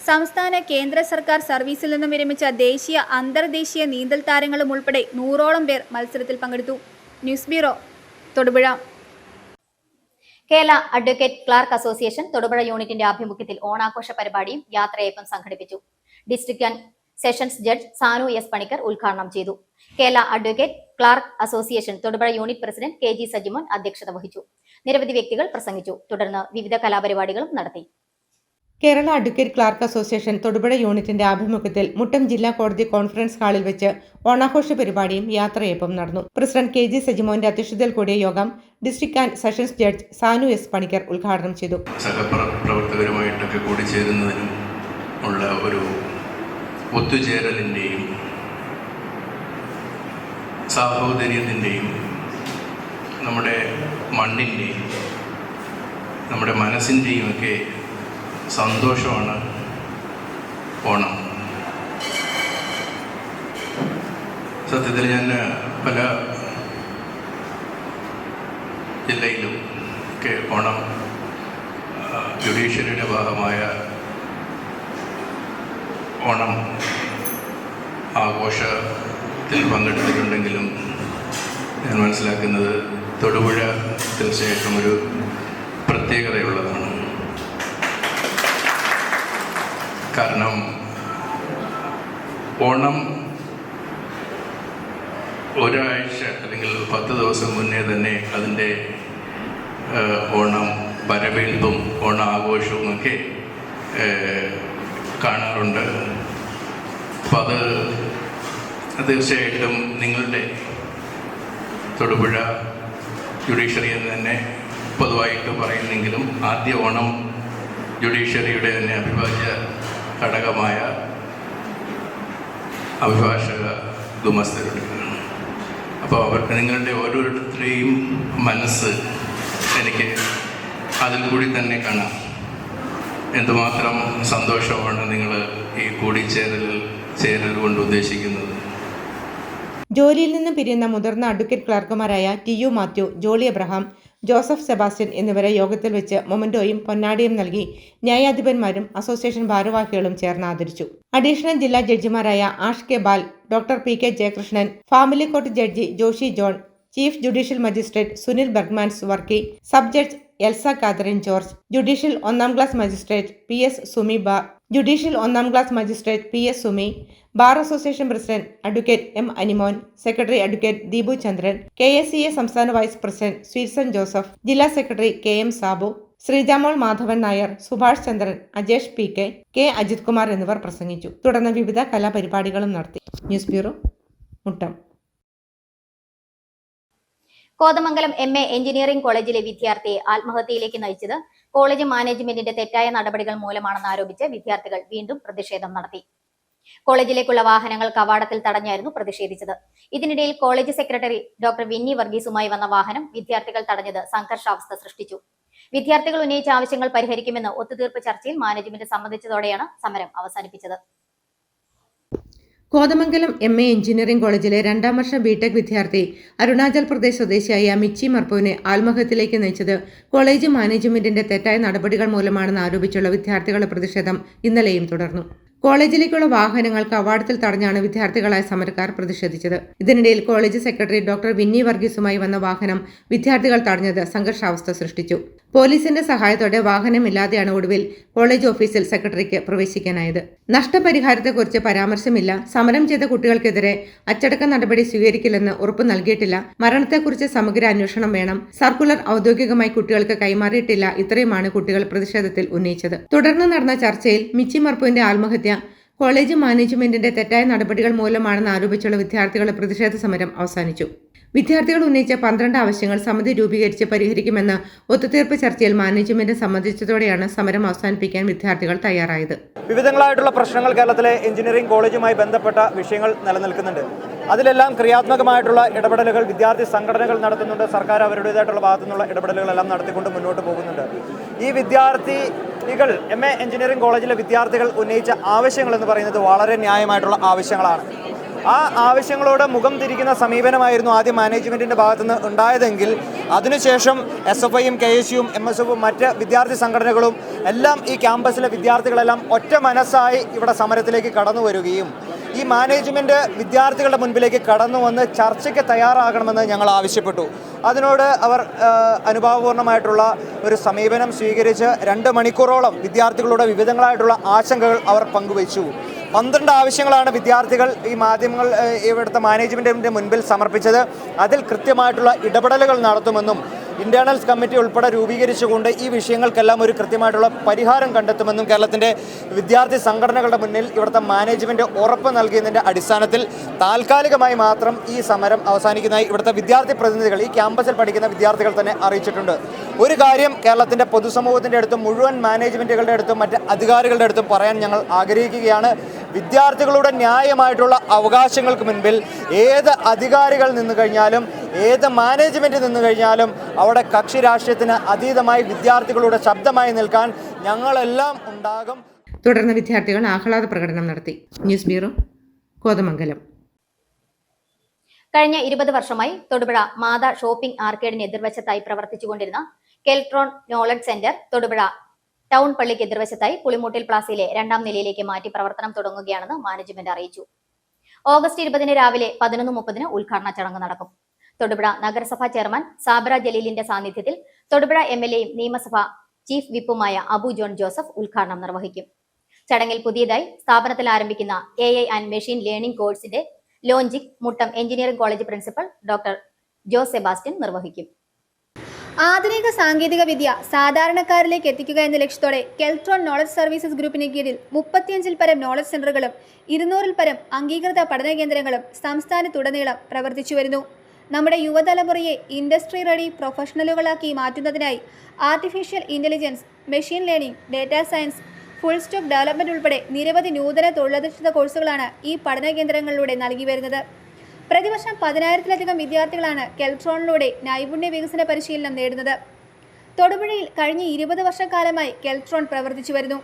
സംസ്ഥാന കേന്ദ്ര സർക്കാർ സർവീസിൽ നിന്നും വിരമിച്ച ദേശീയ അന്തർദേശീയ നീന്തൽ താരങ്ങളും ഉൾപ്പെടെ 100ഓളം പേർ മത്സരത്തിൽ പങ്കെടുത്തു. News bureau, Thodupuzha. Kerala advocate clerk association Thodupuzha യൂണിറ്റിന്റെ ആഭിമുഖ്യത്തിൽ ഓണാഘോഷ പരിപാടിയും യാത്രയയപ്പും സംഘടിപ്പിച്ചു. District and sessions judge Sanu S Panicker ഉദ്ഘാടനം ചെയ്തു. Kerala advocate clerk association Thodupuzha unit president KG Sajimon അധ്യക്ഷത വഹിച്ചു. നിരവധി വ്യക്തികൾ പ്രസംഗിച്ചു. തുടർന്ന് വിവിധ കലാപരിപാടികളും നടത്തി. Kerala advocate clerk association Thodupuzha യൂണിറ്റിന്റെ ആഭിമുഖ്യത്തിൽ മുട്ടം ജില്ലാ കോടതി കോൺഫറൻസ് ഹാളിൽ വെച്ച് ഓണാഘോഷ പരിപാടിയും യാത്രയയപ്പും നടന്നു. പ്രസിഡന്റ് KG സജിമോന്റെ അധ്യക്ഷതയിൽ കൂടിയ യോഗം district and sessions judge Sanu S Panicker ഉദ്ഘാടനം ചെയ്തു. സഹപ്രവർത്തകരുമായിട്ടൊക്കെ കൂടിച്ചേരുന്നതിനും ഉള്ള ഒരു ഒത്തുചേരലിൻ്റെയും സാഹോദര്യത്തിൻ്റെയും നമ്മുടെ മണ്ണിൻ്റെയും നമ്മുടെ മനസ്സിൻ്റെയും ഒക്കെ സന്തോഷമാണ് ഓണം. സത്യത്തിൽ ഞാൻ പല ജില്ലയിലും ഒക്കെ ഓണം ജുഡീഷ്യറിയുടെ ഭാഗമായ ഓണം ആഘോഷത്തിൽ പങ്കെടുത്തിട്ടുണ്ടെങ്കിലും ഞാൻ മനസ്സിലാക്കുന്നത് തൊടുപുഴ തീർച്ചയായിട്ടും ഒരു പ്രത്യേകതയുള്ളതാണ്. കാരണം ഓണം ഒരാഴ്ച അല്ലെങ്കിൽ 10 ദിവസം മുന്നേ തന്നെ അതിൻ്റെ ഓണം വരവേൽപ്പും ഓണ ആഘോഷവും ഒക്കെ കാണാറുണ്ട്. അപ്പം അത് തീർച്ചയായിട്ടും നിങ്ങളുടെ തൊടുപുഴ ജുഡീഷ്യറി എന്ന് തന്നെ പൊതുവായിട്ട് പറയുന്നെങ്കിലും ആദ്യ ഓണം ജുഡീഷ്യറിയുടെ തന്നെ അവിഭാജ്യ ഘടകമായ അഭിഭാഷക ഗുമസ്തരുടെ. അപ്പോൾ അവർക്ക് നിങ്ങളുടെ ഓരോരുത്തരുടെയും മനസ്സ് എനിക്ക് അതിൽ കൂടി തന്നെ കാണാം. എന്തുമാത്രം സന്തോഷമാണ് നിങ്ങൾ ഈ ചേരൽ കൊണ്ട് ഉദ്ദേശിക്കുന്നത്. ജോലിയിൽ നിന്ന് പിരിയുന്ന മുതിർന്ന അഡ്വക്കേറ്റ് ക്ലർക്കുമാരായ TU Mathew, Jolly Abraham, Joseph Sebastian എന്നിവരെ യോഗത്തിൽ വെച്ച് മൊമന്റോയും പൊന്നാടിയും നൽകി ന്യായാധിപന്മാരും അസോസിയേഷൻ ഭാരവാഹികളും ചേർന്ന് ആദരിച്ചു. അഡീഷണൽ ജില്ലാ ജഡ്ജിമാരായ Ash K Bal, doctor PK Jayakrishnan, family court judge Joshi John, chief judicial magistrate Sunil Bergmans Varkey, sub judge Elsa Catherine George, judicial 1ാം class magistrate PS Sumi judicial 1ാം class magistrate PS Sumi, bar association president advocate M Animon, secretary advocate Deepu Chandran, KSCA സംസ്ഥാന vice president Sweetson Joseph, ജില്ലാ secretary KM Sabu, Sreejamol Madhavan Nair, Subhash Chandran, Ajesh PK, K Ajith Kumar എന്നിവർ പ്രസംഗിച്ചു. തുടർന്ന് വിവിധ കലാപരിപാടികളും നടത്തി. News bureau, Muttom. Kothamangalam MA engineering കോളേജിലെ വിദ്യാർത്ഥിയെ ആത്മഹത്യയിലേക്ക് നയിച്ചത് കോളേജ് മാനേജ്മെന്റിന്റെ തെറ്റായ നടപടികൾ മൂലമാണെന്ന് ആരോപിച്ച് വിദ്യാർത്ഥികൾ വീണ്ടും പ്രതിഷേധം നടത്തി. കോളേജിലേക്കുള്ള വാഹനങ്ങൾ കവാടത്തിൽ തടഞ്ഞായിരുന്നു പ്രതിഷേധിച്ചത്. ഇതിനിടയിൽ കോളേജ് സെക്രട്ടറി ഡോക്ടർ വിന്നി വർഗീസുമായി വന്ന വാഹനം വിദ്യാർത്ഥികൾ തടഞ്ഞത് സംഘർഷാവസ്ഥ സൃഷ്ടിച്ചു. വിദ്യാർത്ഥികൾ ഉന്നയിച്ച ആവശ്യങ്ങൾ പരിഹരിക്കുമെന്ന് ഒത്തുതീർപ്പ് ചർച്ചയിൽ മാനേജ്മെന്റ് സമ്മതിച്ചതോടെയാണ് സമരം അവസാനിപ്പിച്ചത്. കോതമംഗലം MA എഞ്ചിനീയറിംഗ് കോളേജിലെ 2ാം വർഷ BTech വിദ്യാർത്ഥി അരുണാചൽ പ്രദേശ് സ്വദേശിയായ മിച്ചി മർപ്പോവിനെ ആത്മഹത്യയിലേക്ക് നയിച്ചത് കോളേജ് മാനേജ്മെന്റിന്റെ തെറ്റായ നടപടികൾ മൂലമാണെന്ന് ആരോപിച്ചുള്ള വിദ്യാർത്ഥികളുടെ പ്രതിഷേധം ഇന്നലെയും തുടർന്നു. കോളേജിലേക്കുള്ള വാഹനങ്ങൾ കവാടത്തിൽ തടഞ്ഞാണ് വിദ്യാർത്ഥികളായ സമരക്കാർ പ്രതിഷേധിച്ചത്. ഇതിനിടയിൽ കോളേജ് സെക്രട്ടറി ഡോക്ടർ വിന്നി വർഗീസുമായി വന്ന വാഹനം വിദ്യാർത്ഥികൾ തടഞ്ഞത് സംഘർഷാവസ്ഥ സൃഷ്ടിച്ചു. പോലീസിന്റെ സഹായത്തോടെ വാഹനമില്ലാതെയാണ് ഒടുവിൽ കോളേജ് ഓഫീസിൽ സെക്രട്ടറിക്ക് പ്രവേശിക്കാനായത്. നഷ്ടപരിഹാരത്തെക്കുറിച്ച് പരാമർശമില്ല, സമരം ചെയ്ത കുട്ടികൾക്കെതിരെ അച്ചടക്ക നടപടി സ്വീകരിക്കില്ലെന്ന് ഉറപ്പ് നൽകിയിട്ടില്ല, മരണത്തെക്കുറിച്ച് സമഗ്ര അന്വേഷണം വേണം, സർക്കുലർ ഔദ്യോഗികമായി കുട്ടികൾക്ക് കൈമാറിയിട്ടില്ല, ഇത്രയുമാണ് കുട്ടികൾ പ്രതിഷേധത്തിൽ ഉന്നയിച്ചത്. തുടർന്ന് നടന്ന ചർച്ചയിൽ മിച്ചി മർപ്പുവിന്റെ ആത്മഹത്യ കോളേജ് മാനേജ്മെന്റിന്റെ തെറ്റായ നടപടികൾ മൂലമാണെന്ന് ആരോപിച്ചുള്ള വിദ്യാർത്ഥികളുടെ പ്രതിഷേധ സമരം അവസാനിച്ചു. വിദ്യാർത്ഥികൾ ഉന്നയിച്ച 12 ആവശ്യങ്ങൾ സമിതി രൂപീകരിച്ച് പരിഹരിക്കുമെന്ന് ഒത്തുതീർപ്പ് ചർച്ചയിൽ മാനേജ്മെന്റ് സമ്മതിച്ചതോടെയാണ് സമരം അവസാനിപ്പിക്കാൻ വിദ്യാർത്ഥികൾ തയ്യാറായത്. വിവിധങ്ങളായിട്ടുള്ള പ്രശ്നങ്ങൾ കേരളത്തിലെ എഞ്ചിനീയറിംഗ് കോളേജുമായി ബന്ധപ്പെട്ട വിഷയങ്ങൾ നിലനിൽക്കുന്നുണ്ട്. അതിലെല്ലാം ക്രിയാത്മകമായിട്ടുള്ള ഇടപെടലുകൾ വിദ്യാർത്ഥി സംഘടനകൾ നടത്തുന്നുണ്ട്. സർക്കാർ അവരുടേതായിട്ടുള്ള ഭാഗത്തു നിന്നുള്ള ഇടപെടലുകളെല്ലാം നടത്തിക്കൊണ്ട് മുന്നോട്ട് പോകുന്നുണ്ട്. ഈ വിദ്യാർത്ഥികൾ MA എഞ്ചിനീയറിംഗ് കോളേജിലെ വിദ്യാർത്ഥികൾ ഉന്നയിച്ച ആവശ്യങ്ങൾ എന്ന് പറയുന്നത് വളരെ ന്യായമായിട്ടുള്ള ആവശ്യങ്ങളാണ്. ആ ആവശ്യങ്ങളോട് മുഖം തിരിക്കുന്ന സമീപനമായിരുന്നു ആദ്യം മാനേജ്മെൻറ്റിൻ്റെ ഭാഗത്തുനിന്ന് ഉണ്ടായതെങ്കിൽ അതിനുശേഷം SFIയും KSUവും MSFും മറ്റ് വിദ്യാർത്ഥി സംഘടനകളും എല്ലാം ഈ ക്യാമ്പസിലെ വിദ്യാർത്ഥികളെല്ലാം ഒറ്റ മനസ്സായി ഇവിടെ സമരത്തിലേക്ക് കടന്നു വരികയും ഈ മാനേജ്മെൻറ്റ് വിദ്യാർത്ഥികളുടെ മുൻപിലേക്ക് കടന്നു വന്ന് ചർച്ചയ്ക്ക് തയ്യാറാകണമെന്ന് ഞങ്ങൾ ആവശ്യപ്പെട്ടു. അതിനോട് അവർ അനുഭാവപൂർണ്ണമായിട്ടുള്ള ഒരു സമീപനം സ്വീകരിച്ച് 2 മണിക്കൂറോളം വിദ്യാർത്ഥികളുടെ വിവിധങ്ങളായിട്ടുള്ള ആശങ്കകൾ അവർ പങ്കുവച്ചു. 12 ആവശ്യങ്ങളാണ് വിദ്യാർത്ഥികൾ ഈ മാധ്യമങ്ങൾ ഇവിടുത്തെ മാനേജ്മെൻറ്റിൻ്റെ മുൻപിൽ സമർപ്പിച്ചത്. അതിൽ കൃത്യമായിട്ടുള്ള ഇടപെടലുകൾ നടത്തുമെന്നും ഇന്റേണൽസ് കമ്മിറ്റി ഉൾപ്പെടെ രൂപീകരിച്ചുകൊണ്ട് ഈ വിഷയങ്ങൾക്കെല്ലാം ഒരു കൃത്യമായിട്ടുള്ള പരിഹാരം കണ്ടെത്തുമെന്നും കേരളത്തിൻ്റെ വിദ്യാർത്ഥി സംഘടനകളുടെ മുന്നിൽ ഇവിടുത്തെ മാനേജ്മെൻറ്റ് ഉറപ്പ് നൽകിയതിൻ്റെ അടിസ്ഥാനത്തിൽ താൽക്കാലികമായി മാത്രം ഈ സമരം അവസാനിക്കുന്നതായി ഇവിടുത്തെ വിദ്യാർത്ഥി പ്രതിനിധികൾ, ഈ ക്യാമ്പസിൽ പഠിക്കുന്ന വിദ്യാർത്ഥികൾ തന്നെ അറിയിച്ചിട്ടുണ്ട്. ഒരു കാര്യം കേരളത്തിൻ്റെ പൊതുസമൂഹത്തിൻ്റെ അടുത്തും മുഴുവൻ മാനേജ്മെൻറ്റുകളുടെ അടുത്തും മറ്റ് അധികാരികളുടെ അടുത്തും പറയാൻ ഞങ്ങൾ ആഗ്രഹിക്കുകയാണ്. വിദ്യാർത്ഥികളുടെ ന്യായമായിട്ടുള്ള അവകാശങ്ങൾക്ക് മുൻപിൽ ഏത് അധികാരികൾ നിന്ന് കഴിഞ്ഞാലും ഏത് മാനേജ്മെൻറ്റ് നിന്ന് കഴിഞ്ഞാലും അവിടെ കക്ഷി രാഷ്ട്രീയത്തിന് അതീതമായി വിദ്യാർത്ഥികളുടെ ശബ്ദമായി നിൽക്കാൻ ഞങ്ങളെല്ലാം ഉണ്ടാകും. തുടർന്ന് വിദ്യാർത്ഥികൾ ആഹ്ലാദ പ്രകടനം നടത്തി. News bureau, Kothamangalam. കഴിഞ്ഞ 20 വർഷമായി തൊടുപുഴ മാതാ ഷോപ്പിംഗ് ആർക്കേഡിന് എതിർവശത്തായി പ്രവർത്തിച്ചുകൊണ്ടിരുന്ന Keltron knowledge centre Thodupuzha town പള്ളിക്ക് എതിർവശത്തായി പുളിമൂട്ടിൽ പ്ലാസയിലെ 2ാം നിലയിലേക്ക് മാറ്റി പ്രവർത്തനം തുടങ്ങുകയാണെന്ന് മാനേജ്മെന്റ് അറിയിച്ചു. ഓഗസ്റ്റ് 20 രാവിലെ 11:30 ഉദ്ഘാടന ചടങ്ങ് നടക്കും. തൊടുപുഴ നഗരസഭാ ചെയർമാൻ സാബറ ജലീലിന്റെ സാന്നിധ്യത്തിൽ തൊടുപുഴ MLAയും നിയമസഭാ ചീഫ് വിപ്പുമായ അബു ജോൺ ജോസഫ് ഉദ്ഘാടനം നിർവഹിക്കും. ചടങ്ങിൽ പുതിയതായി സ്ഥാപനത്തിൽ ആരംഭിക്കുന്ന AI ആൻഡ് മെഷീൻ ലേണിംഗ് കോഴ്സിന്റെ launching Muttom engineering college principal doctor Jose Sebastian നിർവഹിക്കും. ആധുനിക സാങ്കേതിക വിദ്യ സാധാരണക്കാരിലേക്ക് എത്തിക്കുക എന്ന ലക്ഷ്യത്തോടെ കെൽട്രോൺ നോളജ് സർവീസസ് ഗ്രൂപ്പിന് കീഴിൽ 35-ൽ പരം നോളജ് സെന്ററുകളും 200-ൽ പരം അംഗീകൃത പഠന കേന്ദ്രങ്ങളും സംസ്ഥാനത്തുടനീളം പ്രവർത്തിച്ചു വരുന്നു. നമ്മുടെ യുവതലമുറയെ ഇൻഡസ്ട്രി റെഡി പ്രൊഫഷണലുകളാക്കി മാറ്റുന്നതിനായി artificial intelligence, machine learning, data science, full stock development ഉൾപ്പെടെ നിരവധി നൂതന തൊഴിലധിഷ്ഠിത കോഴ്സുകളാണ് ഈ പഠന കേന്ദ്രങ്ങളിലൂടെ നൽകി വരുന്നത്. പ്രതിവർഷം 10,000-ലധികം വിദ്യാർത്ഥികളാണ് കെൽട്രോണിലൂടെ നൈപുണ്യ വികസന പരിശീലനം നേടുന്നത്. തൊടുപുഴയിൽ കഴിഞ്ഞ 20 വർഷക്കാലമായി കെൽട്രോൺ പ്രവർത്തിച്ചു വരുന്നു.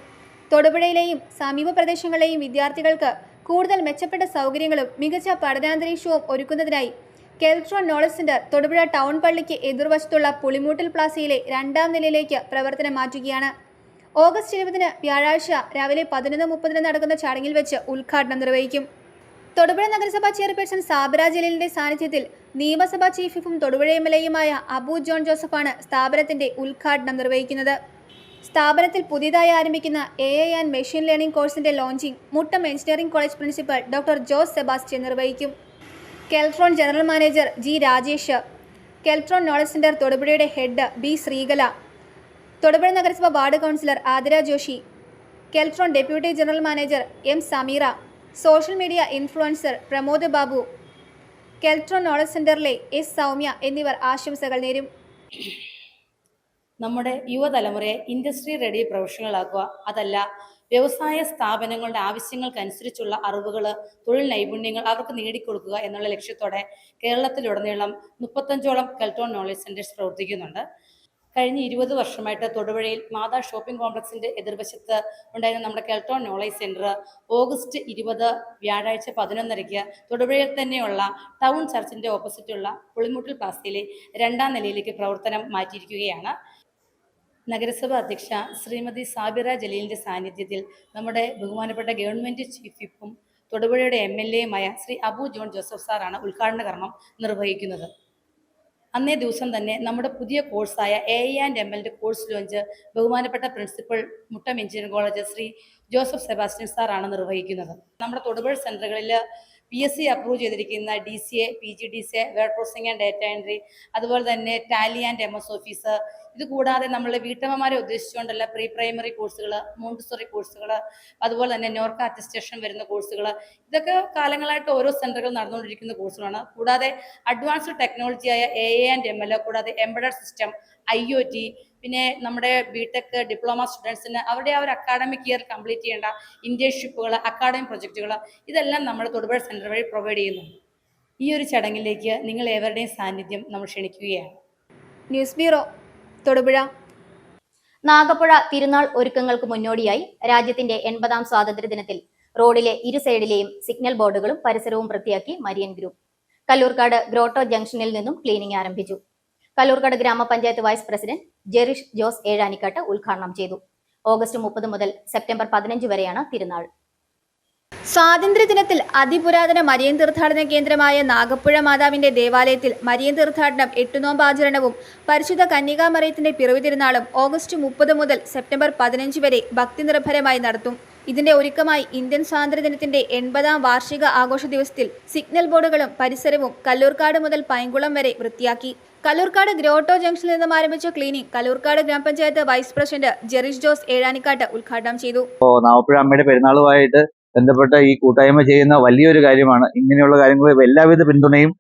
തൊടുപുഴയിലെയും സമീപ പ്രദേശങ്ങളിലെയും വിദ്യാർത്ഥികൾക്ക് കൂടുതൽ മെച്ചപ്പെട്ട സൗകര്യങ്ങളും മികച്ച പഠനാന്തരീക്ഷവും ഒരുക്കുന്നതിനായി Keltron knowledge centre Thodupuzha town പള്ളിക്ക് എതിർവശത്തുള്ള പുളിമൂട്ടിൽ പ്ലാസയിലെ 2ാം നിലയിലേക്ക് പ്രവർത്തനം മാറ്റുകയാണ്. ഓഗസ്റ്റ് 20 വ്യാഴാഴ്ച രാവിലെ 11:30 നടക്കുന്ന ചടങ്ങിൽ വെച്ച് ഉദ്ഘാടനം നിർവഹിക്കും. തൊടുപുഴ നഗരസഭാ ചെയർപേഴ്സൺ സാബറ ജലീലിന്റെ സാന്നിധ്യത്തിൽ നിയമസഭാ ചീഫ് വിപ്പും തൊടുപുഴ MLAയുമായ അബു ജോൺ ജോസഫാണ് സ്ഥാപനത്തിന്റെ ഉദ്ഘാടനം നിർവഹിക്കുന്നത്. സ്ഥാപനത്തിൽ പുതിയതായി ആരംഭിക്കുന്ന AI ആൻഡ് മെഷീൻ ലേണിംഗ് കോഴ്സിന്റെ launching Muttom engineering college principal doctor Jose Sebastian നിർവഹിക്കും. Keltron general manager G Rajesh, Keltron knowledge centre തൊടുപുഴയുടെ ഹെഡ് B ശ്രീകല, തൊടുപുഴ നഗരസഭ ward councillor Athira Joshi, Keltron deputy general manager M Sameera, social media influencer Pramod Babu, Keltron knowledge സെന്ററിലെ S സൗമ്യ എന്നിവർ ആശംസകൾ നേരും. നമ്മുടെ യുവതലമുറയെ ഇൻഡസ്ട്രി റെഡി പ്രൊഫഷണലാക്കുക, അതല്ല വ്യവസായ സ്ഥാപനങ്ങളുടെ ആവശ്യങ്ങൾക്കനുസരിച്ചുള്ള അറിവുകൾ, തൊഴിൽ നൈപുണ്യങ്ങൾ അവർക്ക് നേടിക്കൊടുക്കുക എന്നുള്ള ലക്ഷ്യത്തോടെ കേരളത്തിലുടനീളം 35ഓളം കെൽട്രോൺ നോളജ് സെന്റേഴ്സ് പ്രവർത്തിക്കുന്നുണ്ട്. കഴിഞ്ഞ 20 വർഷമായിട്ട് തൊടുപുഴയിൽ മാതാ ഷോപ്പിംഗ് കോംപ്ലക്സിന്റെ എതിർവശത്ത് ഉണ്ടായിരുന്ന നമ്മുടെ കെൽട്രോൺ നോളജ് സെന്റർ ഓഗസ്റ്റ് 20 വ്യാഴാഴ്ച 11:30 തൊടുപുഴയിൽ തന്നെയുള്ള ടൗൺ ചർച്ചിന്റെ ഓപ്പോസിറ്റുള്ള പുളിമൂട്ടിൽ പ്ലാസയിലെ 2ാം നിലയിലേക്ക് പ്രവർത്തനം മാറ്റിയിരിക്കുകയാണ്. നഗരസഭ അധ്യക്ഷ ശ്രീമതി സാബിറ ജലീലിന്റെ സാന്നിധ്യത്തിൽ നമ്മുടെ ബഹുമാനപ്പെട്ട ഗവൺമെന്റ് ചീഫ് വിപ്പും തൊടുപുഴയുടെ MLAയുമായ ശ്രീ അബു ജോൺ ജോസഫ് സാറാണ് ഉദ്ഘാടന കർമ്മം നിർവഹിക്കുന്നത്. അന്നേ ദിവസം തന്നെ നമ്മുടെ പുതിയ കോഴ്സായ AI ആൻഡ് MLന്റെ കോഴ്സ് ലോഞ്ച് ബഹുമാനപ്പെട്ട principal Muttom engineering college Shri Joseph Sebastian സാറാണ് നിർവഹിക്കുന്നത്. നമ്മുടെ തൊടുപുഴ സെന്ററുകളിൽ PSC അപ്രൂവ് ചെയ്തിരിക്കുന്ന DCA, PGDCA, word processing and data entry, അതുപോലെ തന്നെ ടാലി ആൻഡ് MS ഓഫീസ്. ഇത് കൂടാതെ നമ്മൾ വീട്ടമ്മമാരെ ഉദ്ദേശിച്ചുകൊണ്ടുള്ള പ്രീ പ്രൈമറി കോഴ്സുകൾ, മോണ്ടിസോറി കോഴ്സുകൾ, അതുപോലെ തന്നെ നോർക്ക അറ്റസ്റ്റേഷൻ വരുന്ന കോഴ്സുകൾ, ഇതൊക്കെ കാലങ്ങളായിട്ട് ഓരോ സെന്ററുകൾ നടന്നുകൊണ്ടിരിക്കുന്ന കോഴ്സുകളാണ്. കൂടാതെ അഡ്വാൻസ്ഡ് ടെക്നോളജിയായ AI ആൻഡ് ML, കൂടാതെ എംബഡഡ് സിസ്റ്റം, IoT, പിന്നെ നമ്മുടെ BTech ഡിപ്ലോമ സ്റ്റുഡൻസിന് അവരുടെ ആ ഒരു അക്കാഡമിക് ഇയർ കംപ്ലീറ്റ് ചെയ്യേണ്ട ഇന്റേൺഷിപ്പുകൾ, അക്കാഡമിക് പ്രൊജക്റ്റുകൾ, ഇതെല്ലാം നമ്മൾ തൊടുപുഴ സെന്റർ വഴി പ്രൊവൈഡ് ചെയ്യുന്നുണ്ട്. ഈ ഒരു ചടങ്ങിലേക്ക് നിങ്ങൾ ഏവരുടെയും സാന്നിധ്യം നമ്മൾ ക്ഷണിക്കുകയാണ്. News bureau, Thodupuzha. നാഗപ്പുഴ തിരുനാൾ ഒരുക്കങ്ങൾക്ക് മുന്നോടിയായി രാജ്യത്തിന്റെ 80ാം സ്വാതന്ത്ര്യദിനത്തിൽ റോഡിലെ ഇരു സൈഡിലെയും സിഗ്നൽ ബോർഡുകളും പരിസരവും വൃത്തിയാക്കി മരിയൻ ഗ്രൂപ്പ്. കല്ലൂർക്കാട് ഗ്രോട്ടോ ജംഗ്ഷനിൽ നിന്നും ക്ലീനിംഗ് ആരംഭിച്ചു. കല്ലൂർക്കാട് ഗ്രാമപഞ്ചായത്ത് വൈസ് പ്രസിഡന്റ് ജെറിഷ് ജോസ് ഏഴാനിക്കാട്ട് ഉദ്ഘാടനം ചെയ്തു. ഓഗസ്റ്റ് 30 മുതൽ സെപ്റ്റംബർ 15 വരെയാണ് തിരുനാൾ. സ്വാതന്ത്ര്യദിനത്തിൽ അതിപുരാതന മരിയൻ തീർത്ഥാടന കേന്ദ്രമായ നാഗപ്പുഴ മാതാവിന്റെ ദേവാലയത്തിൽ മരിയൻ തീർത്ഥാടനം, 8 നോമ്പ് ആചരണവും പരിശുദ്ധ കന്യകാമറിയത്തിന്റെ പിറവി തിരുനാളും ഓഗസ്റ്റ് 30 മുതൽ സെപ്റ്റംബർ 15 വരെ ഭക്തി നിർഭരമായി നടത്തും. ഇതിന്റെ ഒരുക്കമായി ഇന്ത്യൻ സ്വാതന്ത്ര്യദിനത്തിന്റെ 80ാം വാർഷിക ആഘോഷ ദിവസത്തിൽ സിഗ്നൽ ബോർഡുകളും പരിസരവും കല്ലൂർക്കാട് മുതൽ പൈങ്കുളം വരെ വൃത്തിയാക്കി. കല്ലൂർക്കാട് ഗ്രോട്ടോ ജംഗ്ഷനിൽ നിന്നും ആരംഭിച്ച ക്ലീനിംഗ് കല്ലൂർക്കാട് ഗ്രാമപഞ്ചായത്ത് വൈസ് പ്രസിഡന്റ് ജെറിഷ് ജോസ് ഏഴാനിക്കാട്ട് ഉദ്ഘാടനം ചെയ്തു. നാഗപ്പുഴ അമ്മയുടെ പെരുന്നാളുമായിട്ട് ബന്ധപ്പെട്ട ഈ കൂട്ടായ്മ ചെയ്യുന്ന വലിയൊരു കാര്യമാണ്. ഇങ്ങനെയുള്ള കാര്യങ്ങൾ എല്ലാവിധ പിന്തുണയും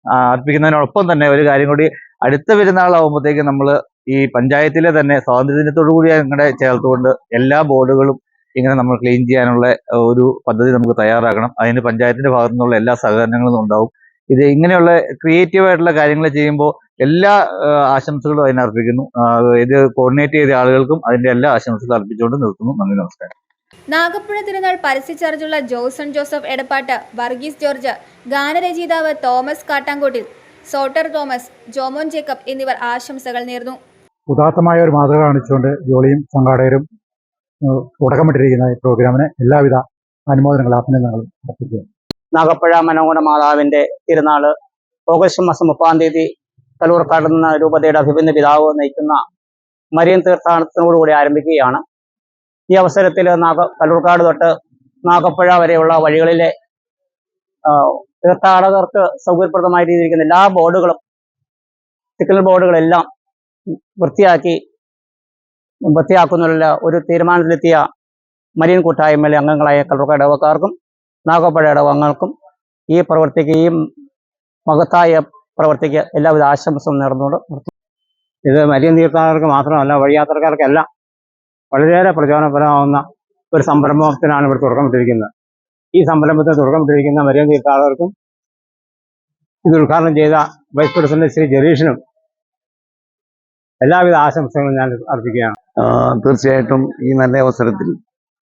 അർപ്പിക്കുന്നതിനോടൊപ്പം തന്നെ ഒരു കാര്യം കൂടി, അടുത്ത പെരുന്നാളാവുമ്പോഴത്തേക്ക് നമ്മൾ ഈ പഞ്ചായത്തിലെ തന്നെ സ്വാതന്ത്ര്യദിനത്തോടു കൂടി ഞങ്ങളുടെ ചേർത്തുകൊണ്ട് എല്ലാ ബോർഡുകളും ഇങ്ങനെ നമ്മൾ ക്ലീൻ ചെയ്യാനുള്ള ഒരു പദ്ധതി നമുക്ക് തയ്യാറാക്കണം. അതിന് പഞ്ചായത്തിന്റെ ഭാഗത്തു നിന്നുള്ള എല്ലാ സഹകരണങ്ങളും ഉണ്ടാവും. ഇത് ഇങ്ങനെയുള്ള ക്രിയേറ്റീവായിട്ടുള്ള കാര്യങ്ങൾ ചെയ്യുമ്പോൾ എല്ലാ ആശംസകളും അതിനർപ്പിക്കുന്നു. ഇത് കോർഡിനേറ്റ് ചെയ്ത ആളുകൾക്കും അതിന്റെ എല്ലാ ആശംസകളും അർപ്പിച്ചുകൊണ്ട് നിർത്തുന്നു. നന്ദി, നമസ്കാരം. നാഗപ്പുഴ തിരുനാൾ പരസ്യ ചാർജുള്ള ജോസൺ ജോസഫ് എടപ്പാട്ട്, വർഗീസ് ജോർജ്, ഗാനരചയിതാവ് തോമസ് കാട്ടാങ്കോട്ടിൽ, സോട്ടർ തോമസ്, ജോമോൻ ജേക്കബ് എന്നിവർ ആശംസകൾ നേർന്നു. ഉദാത്തമായ ഒരു മാതൃക കാണിച്ചുകൊണ്ട് ജോളിയും സംഘാടകരും തുടക്കമിട്ടിരിക്കുന്ന ഈ പ്രോഗ്രാമിന് എല്ലാവിധ അനുമോദനങ്ങളും അഭിനന്ദനങ്ങളും അർപ്പിക്കുന്നു. നാഗപ്പുഴ മനോഹര മാതാവിന്റെ തിരുനാള് ഓഗസ്റ്റ് മാസം 30-ാം തീയതി കല്ലൂർക്കാട് നിന്ന് രൂപതയുടെ അഭിമന്യ പിതാവ് നയിക്കുന്ന മരിയൻ തീർത്ഥാടനത്തോടുകൂടി ആരംഭിക്കുകയാണ്. ഈ അവസരത്തിൽ കല്ലൂർക്കാട് തൊട്ട് നാഗപ്പുഴ വരെയുള്ള വഴികളിലെ തീർത്ഥാടകർക്ക് സൗകര്യപ്രദമായ രീതിയിലിരിക്കുന്ന എല്ലാ ബോർഡുകളും, സിഗ്നൽ ബോർഡുകളെല്ലാം വൃത്തിയാക്കുന്നതിനുള്ള ഒരു തീരുമാനത്തിലെത്തിയ മരിയൻ കൂട്ടായ്മയിലെ അംഗങ്ങളായ കല്ലൂർക്കാട് ഇടവക്കാർക്കും നാഗപ്പുഴ ഇടവങ്ങൾക്കും ഈ മഹത്തായ പ്രവൃത്തിക്ക് എല്ലാവിധ ആശംസയും നേർന്നുകൊണ്ട് ഇത് മരിയൻ തീർത്ഥാടകർക്ക് മാത്രമല്ല, വഴിയാത്രക്കാർക്കെല്ലാം വളരെയേറെ പ്രചോദനപരമാവുന്ന ഒരു സംരംഭത്തിനാണ് ഇവിടെ തുടക്കമിട്ടിരിക്കുന്നത്. ഈ സംരംഭത്തിന് തുടക്കമിട്ടിരിക്കുന്ന മരിയൻ തീർത്ഥാടകർക്കും ഇത് ഉദ്ഘാടനം ചെയ്ത വൈസ് പ്രസിഡന്റ് ശ്രീ ജെറീഷിനും എല്ലാവിധ ആശംസകളും ഞാൻ അർപ്പിക്കുകയാണ്. തീർച്ചയായിട്ടും ഈ നല്ല അവസരത്തിൽ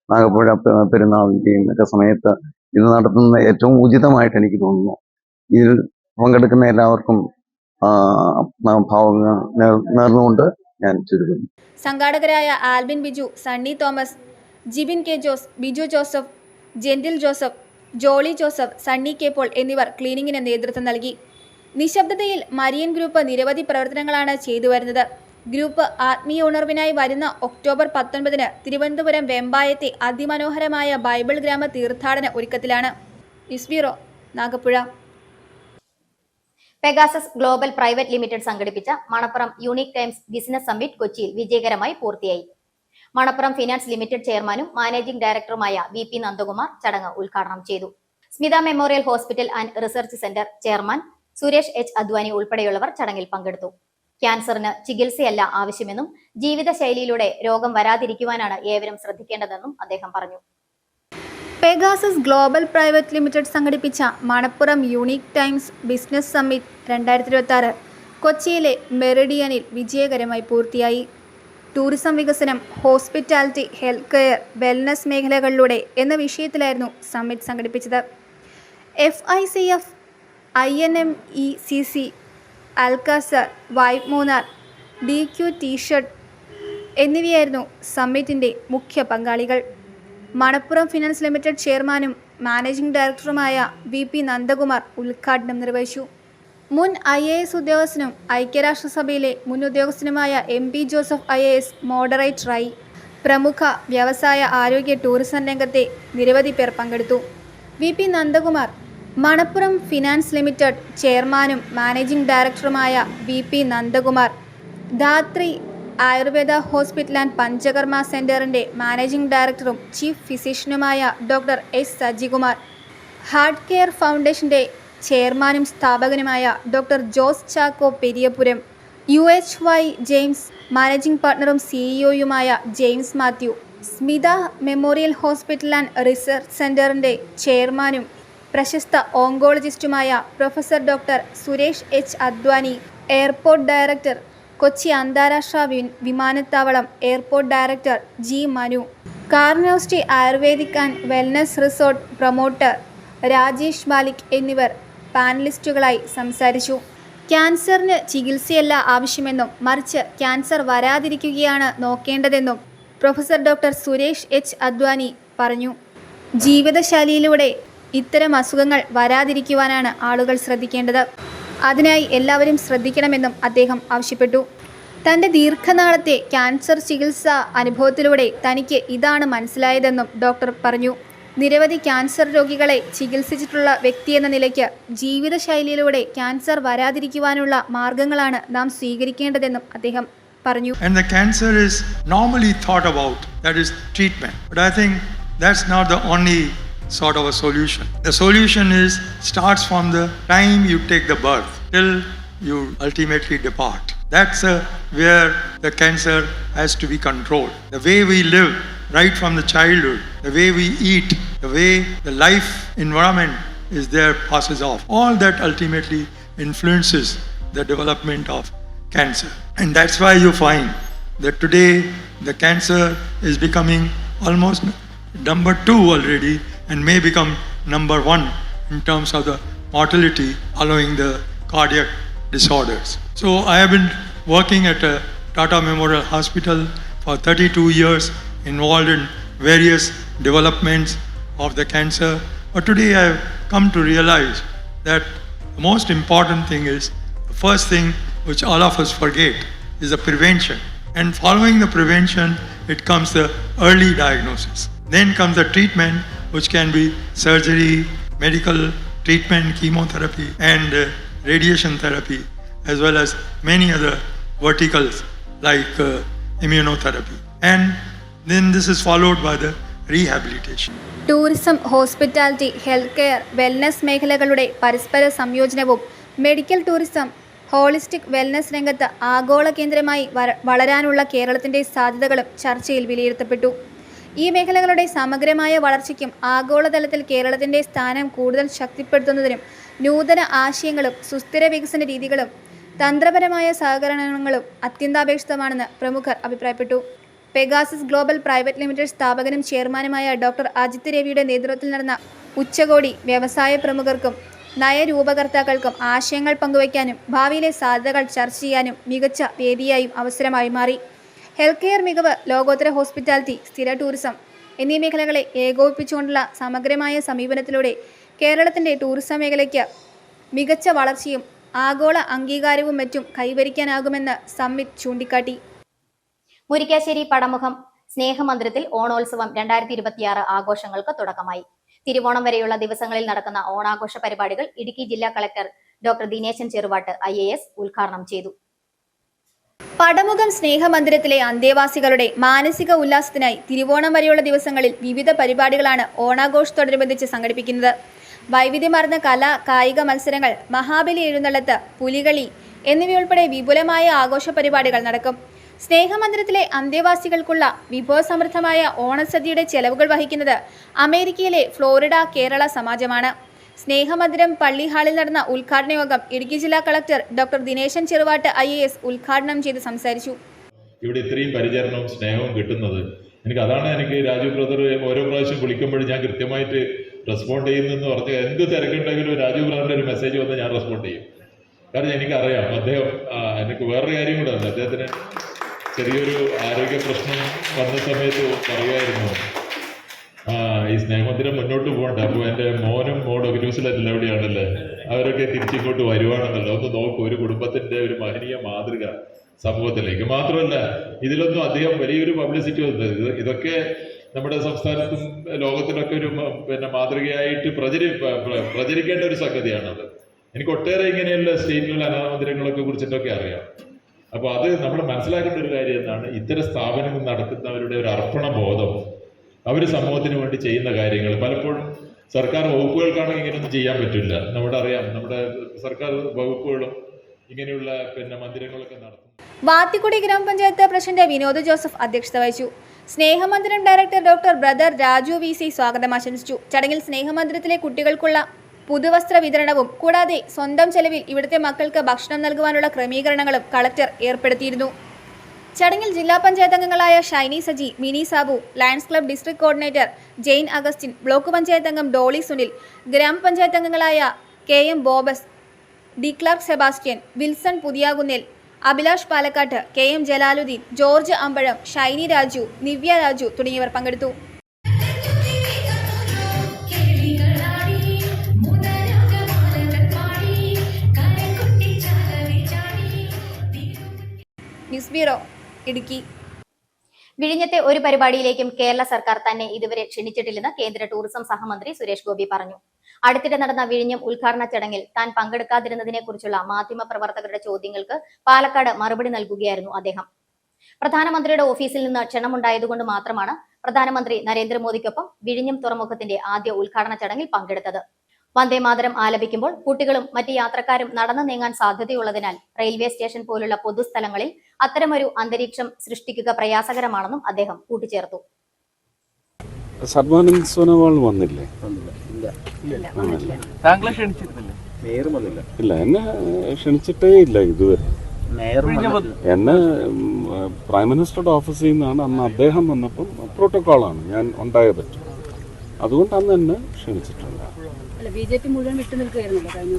നാഗപ്പുഴ പെരുന്നാളിൻ്റെയും ഒക്കെ സമയത്ത് ഇത് നടത്തുന്ന ഏറ്റവും ഉചിതമായിട്ട് എനിക്ക് തോന്നുന്നു. ഇതിൽ പങ്കെടുക്കുന്ന എല്ലാവർക്കും ഭാവങ്ങൾ നേർന്നുകൊണ്ട് ഞാൻ ചുരുക്കുന്നു. സംഘാടകരായ ആൽബിൻ ബിജു, സണ്ണി തോമസ്, ജിബിൻ കെ ജോസ്, ബിജു ജോസഫ്, ജെന്റിൽ ജോസഫ്, ജോളി ജോസഫ്, സണ്ണി കെ പോൾ എന്നിവർ ക്ലീനിങ്ങിന് നേതൃത്വം നൽകി. നിശബ്ദതയിൽ മരിയൻ ഗ്രൂപ്പ് നിരവധി പ്രവർത്തനങ്ങളാണ് ചെയ്തു വരുന്നത്. ഗ്രൂപ്പ് ആത്മീയ ഉണർവിനായി വരുന്ന ഒക്ടോബർ 19-ന് തിരുവനന്തപുരം വെമ്പായത്തെ അതിമനോഹരമായ ബൈബിൾ ഗ്രാമ തീർത്ഥാടന ഒരുക്കത്തിലാണ്. News bureau, Nagapuzha. Pegasus global private limited സംഘടിപ്പിച്ച Manappuram unique times business summit കൊച്ചിയിൽ വിജയകരമായി പൂർത്തിയായി. മണപ്പുറം ഫിനാൻസ് ലിമിറ്റഡ് ചെയർമാനും മാനേജിംഗ് ഡയറക്ടറുമായ VP നന്ദകുമാർ ചടങ്ങ് ഉദ്ഘാടനം ചെയ്തു. Smitha memorial hospital and research centre chairman Suresh H. Advani ഉൾപ്പെടെയുള്ളവർ ചടങ്ങിൽ പങ്കെടുത്തു. ക്യാൻസറിന് ചികിത്സയല്ല ആവശ്യമെന്നും ജീവിതശൈലിയിലൂടെ രോഗം വരാതിരിക്കുവാനാണ് ഏവരും ശ്രദ്ധിക്കേണ്ടതെന്നും അദ്ദേഹം പറഞ്ഞു. പെഗാസസ് ഗ്ലോബൽ പ്രൈവറ്റ് ലിമിറ്റഡ് സംഘടിപ്പിച്ച Manappuram unique times business summit 2026 കൊച്ചിയിലെ മെറിഡിയനിൽ വിജയകരമായി പൂർത്തിയായി. ടൂറിസം വികസനം, ഹോസ്പിറ്റാലിറ്റി, ഹെൽത്ത് കെയർ, വെൽനസ് മേഖലകളിലൂടെ എന്ന വിഷയത്തിലായിരുന്നു സമ്മിറ്റ് സംഘടിപ്പിച്ചത്. FICF, INMECC, Alcazar, vibe Munnar, DQ T shirt എന്നിവയായിരുന്നു സമ്മിറ്റിൻ്റെ മുഖ്യ പങ്കാളികൾ. മണപ്പുറം ഫിനാൻസ് ലിമിറ്റഡ് ചെയർമാനും മാനേജിംഗ് ഡയറക്ടറുമായ VP നന്ദകുമാർ ഉദ്ഘാടനം നിർവഹിച്ചു. മുൻ IAS ഉദ്യോഗസ്ഥനും ഐക്യരാഷ്ട്രസഭയിലെ മുൻ ഉദ്യോഗസ്ഥനുമായ MP ജോസഫ് IAS മോഡറേറ്ററായി. പ്രമുഖ വ്യവസായ, ആരോഗ്യ, ടൂറിസം രംഗത്തെ നിരവധി പേർ പങ്കെടുത്തു. VP Nandakumar, Manappuram finance limited ചെയർമാനും മാനേജിംഗ് ഡയറക്ടറുമായ VP Nandakumar, Dhathri Ayurveda hospital and Panchakarma സെന്ററിന്റെ മാനേജിംഗ് ഡയറക്ടറും ചീഫ് ഫിസിഷ്യനുമായ doctor S. Sajikumar, heart care ഫൗണ്ടേഷന്റെ ചെയർമാനും സ്ഥാപകനുമായ doctor Jose Chacko Periyapuram, UHY James managing പാർട്ണറും CEOയുമായ James Mathew, Smitha memorial hospital and research സെന്ററിന്റെ ചെയർമാനും പ്രശസ്ത ഓങ്കോളജിസ്റ്റുമായ professor doctor Suresh H. Advani, airport director, Kochi അന്താരാഷ്ട്ര വിമാനത്താവളം airport director G. Manu, Carnoustie Ayurvedic and wellness resort promoter Rajesh Malik എന്നിവർ പാനലിസ്റ്റുകളായി സംസാരിച്ചു. ക്യാൻസറിന് ചികിത്സയല്ല ആവശ്യമെന്നും മറിച്ച് ക്യാൻസർ വരാതിരിക്കുകയാണ് നോക്കേണ്ടതെന്നും professor doctor Suresh H. Advani പറഞ്ഞു. ജീവിതശൈലിയിലൂടെ ഇത്തരം അസുഖങ്ങൾ വരാതിരിക്കുവാനാണ് ആളുകൾ ശ്രദ്ധിക്കേണ്ടത്. അതിനായി എല്ലാവരും ശ്രദ്ധിക്കണമെന്നും അദ്ദേഹം ആവശ്യപ്പെട്ടു. തൻ്റെ ദീർഘനാളത്തെ ക്യാൻസർ ചികിത്സാ അനുഭവത്തിലൂടെ തനിക്ക് ഇതാണ് മനസ്സിലായതെന്നും ഡോക്ടർ പറഞ്ഞു. നിരവധി ക്യാൻസർ രോഗികളെ ചികിത്സിച്ചിട്ടുള്ള വ്യക്തിയെന്ന നിലയ്ക്ക് ജീവിതശൈലിയിലൂടെ ക്യാൻസർ വരാതിരിക്കുവാനുള്ള മാർഗങ്ങളാണ് നാം സ്വീകരിക്കേണ്ടതെന്നും അദ്ദേഹം പറഞ്ഞു. And the cancer is normally thought about, that is treatment. But I think that's not the only sort of a solution. The solution starts from the time you take the birth till you ultimately depart. That's where the cancer has to be controlled. The way we live right from the childhood, the way we eat, the way the life environment is there passes off. All that ultimately influences the development of cancer. And that's why you find that today the cancer is becoming almost number 2 already and may become number 1 in terms of the mortality allowing the cardiac disorders. So I have been working at a Tata Memorial Hospital for 32 years, involved in various developments of the cancer. But today I have come to realize that the most important thing is, the first thing which all of us forget is the prevention. And following the prevention, it comes the early diagnosis. Then comes the treatment, which can be surgery, medical treatment, chemotherapy, and radiation therapy, as well as many other verticals like immunotherapy. And then this is followed by the rehabilitation. Tourism, hospitality, health care, wellness മേഖലകളുടെ പരസ്പര സംയോജനവും medical tourism, holistic wellness രംഗത്ത് ആഗോള കേന്ദ്രമായി വളരാനുള്ള കേരളത്തിൻ്റെ സാധ്യതകളും ചർച്ചയിൽ വിലയിരുത്തപ്പെട്ടു. ഈ മേഖലകളുടെ സമഗ്രമായ വളർച്ചയ്ക്കും ആഗോളതലത്തിൽ കേരളത്തിൻ്റെ സ്ഥാനം കൂടുതൽ ശക്തിപ്പെടുത്തുന്നതിനും നൂതന ആശയങ്ങളും സുസ്ഥിര വികസന രീതികളും തന്ത്രപരമായ സഹകരണങ്ങളും അത്യന്താപേക്ഷിതമാണെന്ന് പ്രമുഖർ അഭിപ്രായപ്പെട്ടു. പെഗാസസ് ഗ്ലോബൽ പ്രൈവറ്റ് ലിമിറ്റഡ് സ്ഥാപകനും ചെയർമാനുമായ ഡോക്ടർ അജിത് രവിയുടെ നേതൃത്വത്തിൽ നടന്ന ഉച്ചകോടി വ്യവസായ പ്രമുഖർക്കും നയരൂപകർത്താക്കൾക്കും ആശയങ്ങൾ പങ്കുവയ്ക്കാനും ഭാവിയിലെ സാധ്യതകൾ ചർച്ച ചെയ്യാനും മികച്ച വേദിയായും അവസരമായി മാറി. ഹെൽത്ത് കെയർ മികവ്, ലോകോത്തര ഹോസ്പിറ്റാലിറ്റി, സ്ഥിര ടൂറിസം എന്നീ മേഖലകളെ ഏകോപിപ്പിച്ചുകൊണ്ടുള്ള സമഗ്രമായ സമീപനത്തിലൂടെ കേരളത്തിൻ്റെ ടൂറിസം മേഖലയ്ക്ക് മികച്ച വളർച്ചയും ആഗോള അംഗീകാരവും മറ്റും കൈവരിക്കാനാകുമെന്ന് സമ്മിറ്റ് ചൂണ്ടിക്കാട്ടി. മുരിക്കാശ്ശേരി പടമുഖം സ്നേഹമന്ദിരത്തിൽ ഓണോത്സവം 2026 ആഘോഷങ്ങൾക്ക് തുടക്കമായി. തിരുവോണം വരെയുള്ള ദിവസങ്ങളിൽ നടക്കുന്ന ഓണാഘോഷ പരിപാടികൾ ഇടുക്കി ജില്ലാ collector doctor Dineshan Cheruvattu IAS ഉദ്ഘാടനം ചെയ്തു. പടമുഖം സ്നേഹമന്ദിരത്തിലെ അന്തേവാസികളുടെ മാനസിക ഉല്ലാസത്തിനായി തിരുവോണം വരെയുള്ള ദിവസങ്ങളിൽ വിവിധ പരിപാടികളാണ് ഓണാഘോഷത്തോടനുബന്ധിച്ച് സംഘടിപ്പിക്കുന്നത്. വൈവിധ്യമാർന്ന കലാ കായിക മത്സരങ്ങൾ, മഹാബലി എഴുന്നള്ളത്ത്, പുലികളി എന്നിവയുൾപ്പെടെ വിപുലമായ ആഘോഷ പരിപാടികൾ നടക്കും. സ്നേഹമന്ദിരത്തിലെ അന്തേവാസികൾക്കുള്ള വിഭവസമൃദ്ധമായ ഓണസദ്യയുടെ ചെലവുകൾ വഹിക്കുന്നത് അമേരിക്കയിലെ ഫ്ലോറിഡ കേരള സമാജമാണ്. സ്നേഹമന്ദിരം പള്ളി ഹാളിൽ നടന്ന ഉദ്ഘാടന യോഗം ഇടുക്കി ജില്ലാ collector doctor Dineshan Cheruvattu IAS ഉദ്ഘാടനം ചെയ്ത് സംസാരിച്ചു. ഇവിടെ ഇത്രയും പരിചരണവും സ്നേഹവും കിട്ടുന്നത് എനിക്ക് രാജു ബ്രദർ ഓരോ പ്രാവശ്യം വിളിക്കുമ്പോഴും ഞാൻ കൃത്യമായിട്ട് റെസ്പോണ്ട് ചെയ്യുന്നെന്ന് പറഞ്ഞ് എന്ത് തിരക്കുണ്ടെങ്കിലും രാജു ബ്രദറിൻ്റെ ഒരു മെസ്സേജ് വന്ന് ഞാൻ റെസ്പോണ്ട് ചെയ്യും. കാരണം എനിക്കറിയാം അദ്ദേഹം എനിക്ക് വേറൊരു കാര്യം കൂടെ ഉണ്ട്. അദ്ദേഹത്തിന് ചെറിയൊരു ആരോഗ്യ പ്രശ്നം വന്ന സമയത്ത് പറയുമായിരുന്നു ഈ സ്നേഹമന്ദിരം മുന്നോട്ട് പോകണ്ട, അപ്പോൾ എൻ്റെ മോനും മോളും ന്യൂസിലാൻഡിൽ എവിടെയാണല്ലേ അവരൊക്കെ തിരിച്ചിങ്ങോട്ട് വരുവാണെന്നല്ലോ, ഒന്ന് നോക്കും. ഒരു കുടുംബത്തിൻ്റെ ഒരു മഹനീയ മാതൃക സമൂഹത്തിലേക്ക്. മാത്രമല്ല ഇതിലൊന്നും അദ്ദേഹം വലിയൊരു പബ്ലിസിറ്റി വന്നത്, ഇതൊക്കെ നമ്മുടെ സംസ്ഥാനത്തും ലോകത്തിലൊക്കെ ഒരു മാതൃകയായിട്ട് പ്രചരിക്കേണ്ട ഒരു സംഗതിയാണത്. എനിക്ക് ഒട്ടേറെ ഇങ്ങനെയുള്ള സ്റ്റേറ്റുകൾ അനാഥ മന്ദിരങ്ങളൊക്കെ കുറിച്ചിട്ടൊക്കെ അറിയാം. അപ്പോൾ അത് നമ്മൾ മനസ്സിലാക്കേണ്ട ഒരു കാര്യം എന്താണ്, ഇത്തരം സ്ഥാപനങ്ങൾ നടത്തുന്നവരുടെ ഒരു അർപ്പണ ബോധം, അവർ സമൂഹത്തിന് വേണ്ടി ചെയ്യുന്ന കാര്യങ്ങൾ പലപ്പോഴും സർക്കാർ വകുപ്പുകൾക്കാണെങ്കിൽ ഇങ്ങനെയൊന്നും ചെയ്യാൻ പറ്റില്ല. നമ്മുടെ സർക്കാർ വകുപ്പുകളും ഇങ്ങനെയുള്ള മന്ദിരങ്ങളൊക്കെ നടത്തും. വാത്തിക്കുടി ഗ്രാമപഞ്ചായത്ത് പ്രസിഡന്റ് വിനോദ് ജോസഫ് അധ്യക്ഷത വഹിച്ചു. സ്നേഹമന്ദിരം director doctor brother Raju VC സ്വാഗതം ആശംസിച്ചു. ചടങ്ങിൽ സ്നേഹമന്ദിരത്തിലെ കുട്ടികൾക്കുള്ള പുതുവസ്ത്ര വിതരണവും കൂടാതെ സ്വന്തം ചെലവിൽ ഇവിടുത്തെ മക്കൾക്ക് ഭക്ഷണം നൽകുവാനുള്ള ക്രമീകരണങ്ങളും കളക്ടർ ഏർപ്പെടുത്തിയിരുന്നു. ചടങ്ങിൽ ജില്ലാ പഞ്ചായത്ത് അംഗങ്ങളായ Shiny Saji, Mini Sabu, Lions club district coordinator Jain Augustine, block panchayat അംഗം ഡോളി സുനിൽ, ഗ്രാമപഞ്ചായത്ത് അംഗങ്ങളായ KM ബോബസ്, ഡി ക്ലാർക്ക് സെബാസ്റ്റ്യൻ, വിൽസൺ പുതിയാകുന്നേൽ, അഭിലാഷ് പാലക്കാട്ട്, KM ജലാലുദ്ദീൻ, ജോർജ് അമ്പഴം, ഷൈനി രാജു, നിവ്യ രാജു തുടങ്ങിയവർ പങ്കെടുത്തു. News bureau, Idukki. വിഴിഞ്ഞത്തെ ഒരു പരിപാടിയിലേക്കും കേരള സർക്കാർ തന്നെ ഇതുവരെ ക്ഷണിച്ചിട്ടില്ലെന്ന് കേന്ദ്ര ടൂറിസം സഹമന്ത്രി സുരേഷ് ഗോപി പറഞ്ഞു. അടുത്തിടെ നടന്ന വിഴിഞ്ഞം ഉദ്ഘാടന ചടങ്ങിൽ താൻ പങ്കെടുക്കാതിരുന്നതിനെ കുറിച്ചുള്ള മാധ്യമപ്രവർത്തകരുടെ ചോദ്യങ്ങൾക്ക് പാലക്കാട് മറുപടി നൽകുകയായിരുന്നു അദ്ദേഹം. പ്രധാനമന്ത്രിയുടെ ഓഫീസിൽ നിന്ന് ക്ഷണമുണ്ടായതുകൊണ്ട് മാത്രമാണ് പ്രധാനമന്ത്രി നരേന്ദ്രമോദിക്കൊപ്പം വിഴിഞ്ഞം തുറമുഖത്തിന്റെ ആദ്യ ഉദ്ഘാടന ചടങ്ങിൽ പങ്കെടുത്തത്. വന്ദേമാതരം ആലപിക്കുമ്പോൾ കുട്ടികളും മറ്റ് യാത്രക്കാരും നടന്നു നീങ്ങാൻ സാധ്യതയുള്ളതിനാൽ റെയിൽവേ സ്റ്റേഷൻ പോലുള്ള പൊതുസ്ഥലങ്ങളിൽ അത്തരമൊരു അന്തരീക്ഷം സൃഷ്ടിക്കുക പ്രയാസകരമാണെന്നും അദ്ദേഹം കൂട്ടിച്ചേർത്തു. സർബാനന്ദ് സോനോവാൾ വന്നില്ലേ? താങ്കളെ ക്ഷണിച്ചിരുന്നില്ല? ഇല്ല, എന്നെ ക്ഷണിച്ചിട്ടേ ഇല്ല ഇതുവരെ. എന്നെ പ്രൈം മിനിസ്റ്ററുടെ ഓഫീസിൽ നിന്നാണ് അന്ന് അദ്ദേഹം വന്നപ്പം പ്രോട്ടോക്കോളാണ് ഞാൻ ഉണ്ടായേ പറ്റും. അതുകൊണ്ട് അന്ന് എന്നെ ക്ഷണിച്ചിട്ടുണ്ട്. BJP മുഴുവൻ വിട്ടു നിൽക്കുകയായിരുന്നല്ലോ കഴിഞ്ഞ.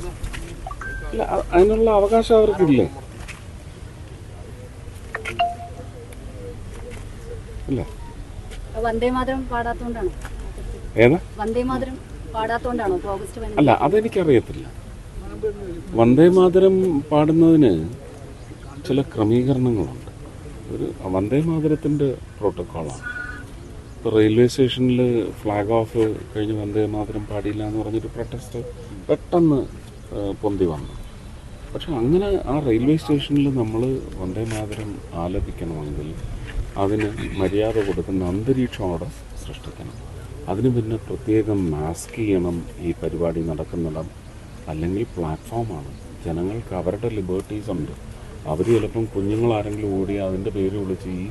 ഇല്ല, അതിനുള്ള അവകാശം അവർക്കില്ലേ? ഇല്ല. വന്ദേമാതരം പാടാത്തോണ്ടാണോ? ഏതാ വന്ദേമാതരം പാടാത്തോണ്ടാണോ ഓഗസ്റ്റ് 15? അല്ല, അതെനിക്കറിയത്തില്ല. വന്ദേമാതരം പാടുന്നതിന് ചില ക്രമീകരണങ്ങളുണ്ട്. ഒരു വന്ദേമാതരത്തിൻ്റെ പ്രോട്ടോക്കോളാണ്. ഇപ്പോൾ റെയിൽവേ സ്റ്റേഷനിൽ ഫ്ലാഗ് ഓഫ് കഴിഞ്ഞ് വന്ദേമാതരം പാടില്ല എന്ന് പറഞ്ഞൊരു പ്രൊട്ടസ്റ്റ് പെട്ടെന്ന് പൊന്തി വന്നു. പക്ഷെ അങ്ങനെ ആ റെയിൽവേ സ്റ്റേഷനിൽ നമ്മൾ വന്ദേമാതരം ആലപിക്കണമെങ്കിൽ അതിന് മര്യാദ കൊടുക്കുന്ന അന്തരീക്ഷം അവിടെ സൃഷ്ടിക്കണം. അതിന് പിന്നെ പ്രത്യേകം മാസ്ക് ചെയ്യണം ഈ പരിപാടി നടക്കുന്നിടം, അല്ലെങ്കിൽ പ്ലാറ്റ്ഫോമാണ്. ജനങ്ങൾക്ക് അവരുടെ ലിബർട്ടീസ് ഉണ്ട്. അവർ ചിലപ്പം കുഞ്ഞുങ്ങളാരെങ്കിലും ഓടി അതിൻ്റെ പേര് വിളിച്ച് ഈ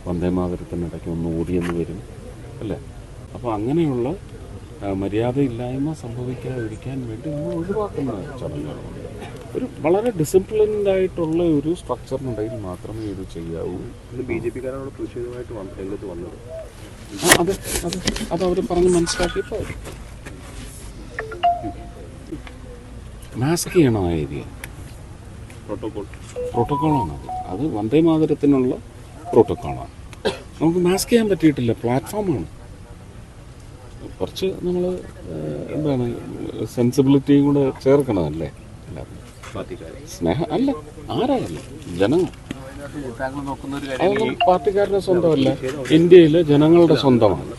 വന്ദേമാതരത്തിനിടയ്ക്ക് ഒന്ന് ഓടിയെന്ന് വരും അല്ലേ? അപ്പോൾ അങ്ങനെയുള്ള മര്യാദയില്ലായ്മ സംഭവിക്കാതിരിക്കാൻ വേണ്ടി നമ്മൾ ഒഴിവാക്കുന്ന ചടങ്ങുകളുണ്ട്. ഒരു വളരെ ഡിസിപ്ലിൻഡ് ആയിട്ടുള്ള ഒരു സ്ട്രക്ചറിനുണ്ടെങ്കിൽ മാത്രമേ ഇത് ചെയ്യാവൂ. BJP-കാരോട് പ്രതിഷേധമായിട്ട് രംഗത്ത് വന്നത് അത് അവർ പറഞ്ഞ് മനസ്സിലാക്കിയപ്പോൾ മാസ്ക് ചെയ്യണം ആ ഏരിയ. പ്രോട്ടോക്കോളാണ് അത് വന്ദേമാതരത്തിനുള്ള പ്രോട്ടോക്കോളാണ്. നമുക്ക് മാസ്ക് ചെയ്യാൻ പറ്റിയിട്ടില്ല, പ്ലാറ്റ്ഫോമാണ്. കുറച്ച് നമ്മൾ എന്താണ് സെൻസിബിലിറ്റിയും കൂടെ ചേർക്കണമല്ലേ? സ്നേഹം അല്ല, ആരായല്ല, ജനങ്ങൾ. അതൊന്നും പാർട്ടിക്കാരുടെ സ്വന്തമല്ല, ഇന്ത്യയിലെ ജനങ്ങളുടെ സ്വന്തമാണ്.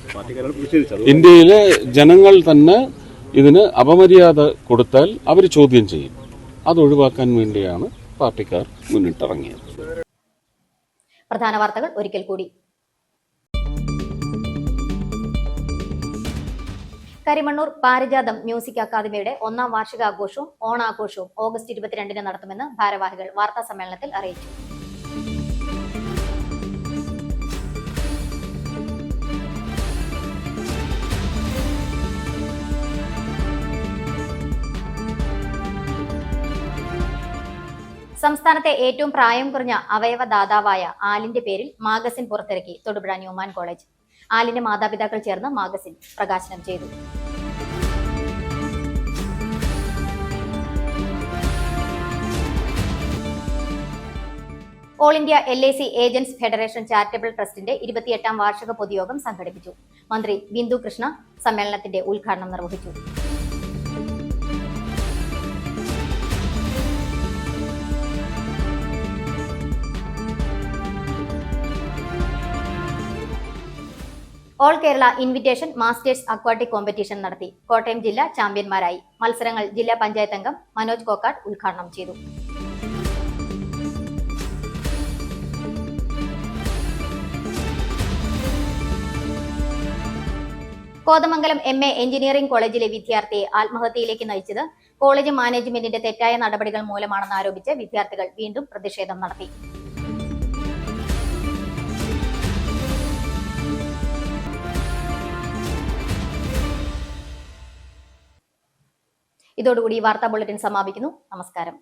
ഇന്ത്യയിലെ ജനങ്ങൾ തന്നെ ഇതിന് അപമര്യാദ കൊടുത്താൽ അവർ ചോദ്യം ചെയ്യും. അത് ഒഴിവാക്കാൻ വേണ്ടിയാണ് പാർട്ടിക്കാർ മുന്നിട്ടിറങ്ങിയത്. പ്രധാന വാർത്തകൾ ഒരിക്കൽ കൂടി. കരിമണ്ണൂർ പാരിജാതം മ്യൂസിക് അക്കാദമിയുടെ 1ാം വാർഷികാഘോഷവും ഓണാഘോഷവും ഓഗസ്റ്റ് 22-ന് നടത്തുമെന്ന് ഭാരവാഹികൾ വാർത്താ സമ്മേളനത്തിൽ അറിയിച്ചു. സംസ്ഥാനത്തെ ഏറ്റവും പ്രായം കുറഞ്ഞ അവയവദാതാവായ ആലിന്റെ പേരിൽ മാഗസിൻ പുറത്തിറക്കി തൊടുപുഴ ന്യൂമാൻ കോളേജ്. ആലിന്റെ മാതാപിതാക്കൾ ചേർന്ന് മാഗസിൻ പ്രകാശനം ചെയ്തു. All India LIC agents federation charitable ട്രസ്റ്റിന്റെ 28ാം വാർഷിക പൊതുയോഗം സംഘടിപ്പിച്ചു. മന്ത്രി ബിന്ദു കൃഷ്ണ സമ്മേളനത്തിന്റെ ഉദ്ഘാടനം നിർവഹിച്ചു. All Kerala invitation masters aquatic competition നടത്തി. കോട്ടയം ജില്ല ചാമ്പ്യന്മാരായി. മത്സരങ്ങൾ ജില്ലാ പഞ്ചായത്ത് അംഗം മനോജ് കോക്കാട് ഉദ്ഘാടനം ചെയ്തു. കോതമംഗലം MA എഞ്ചിനീയറിംഗ് കോളേജിലെ വിദ്യാർത്ഥിയെ ആത്മഹത്യയിലേക്ക് നയിച്ചത് കോളേജ് മാനേജ്മെന്റിന്റെ തെറ്റായ നടപടികൾ മൂലമാണെന്ന് ആരോപിച്ച് വിദ്യാർത്ഥികൾ വീണ്ടും പ്രതിഷേധം നടത്തി. ഇതോടുകൂടി വാർത്താ ബുള്ളറ്റിൻ സമാപിക്കുന്നു. നമസ്കാരം.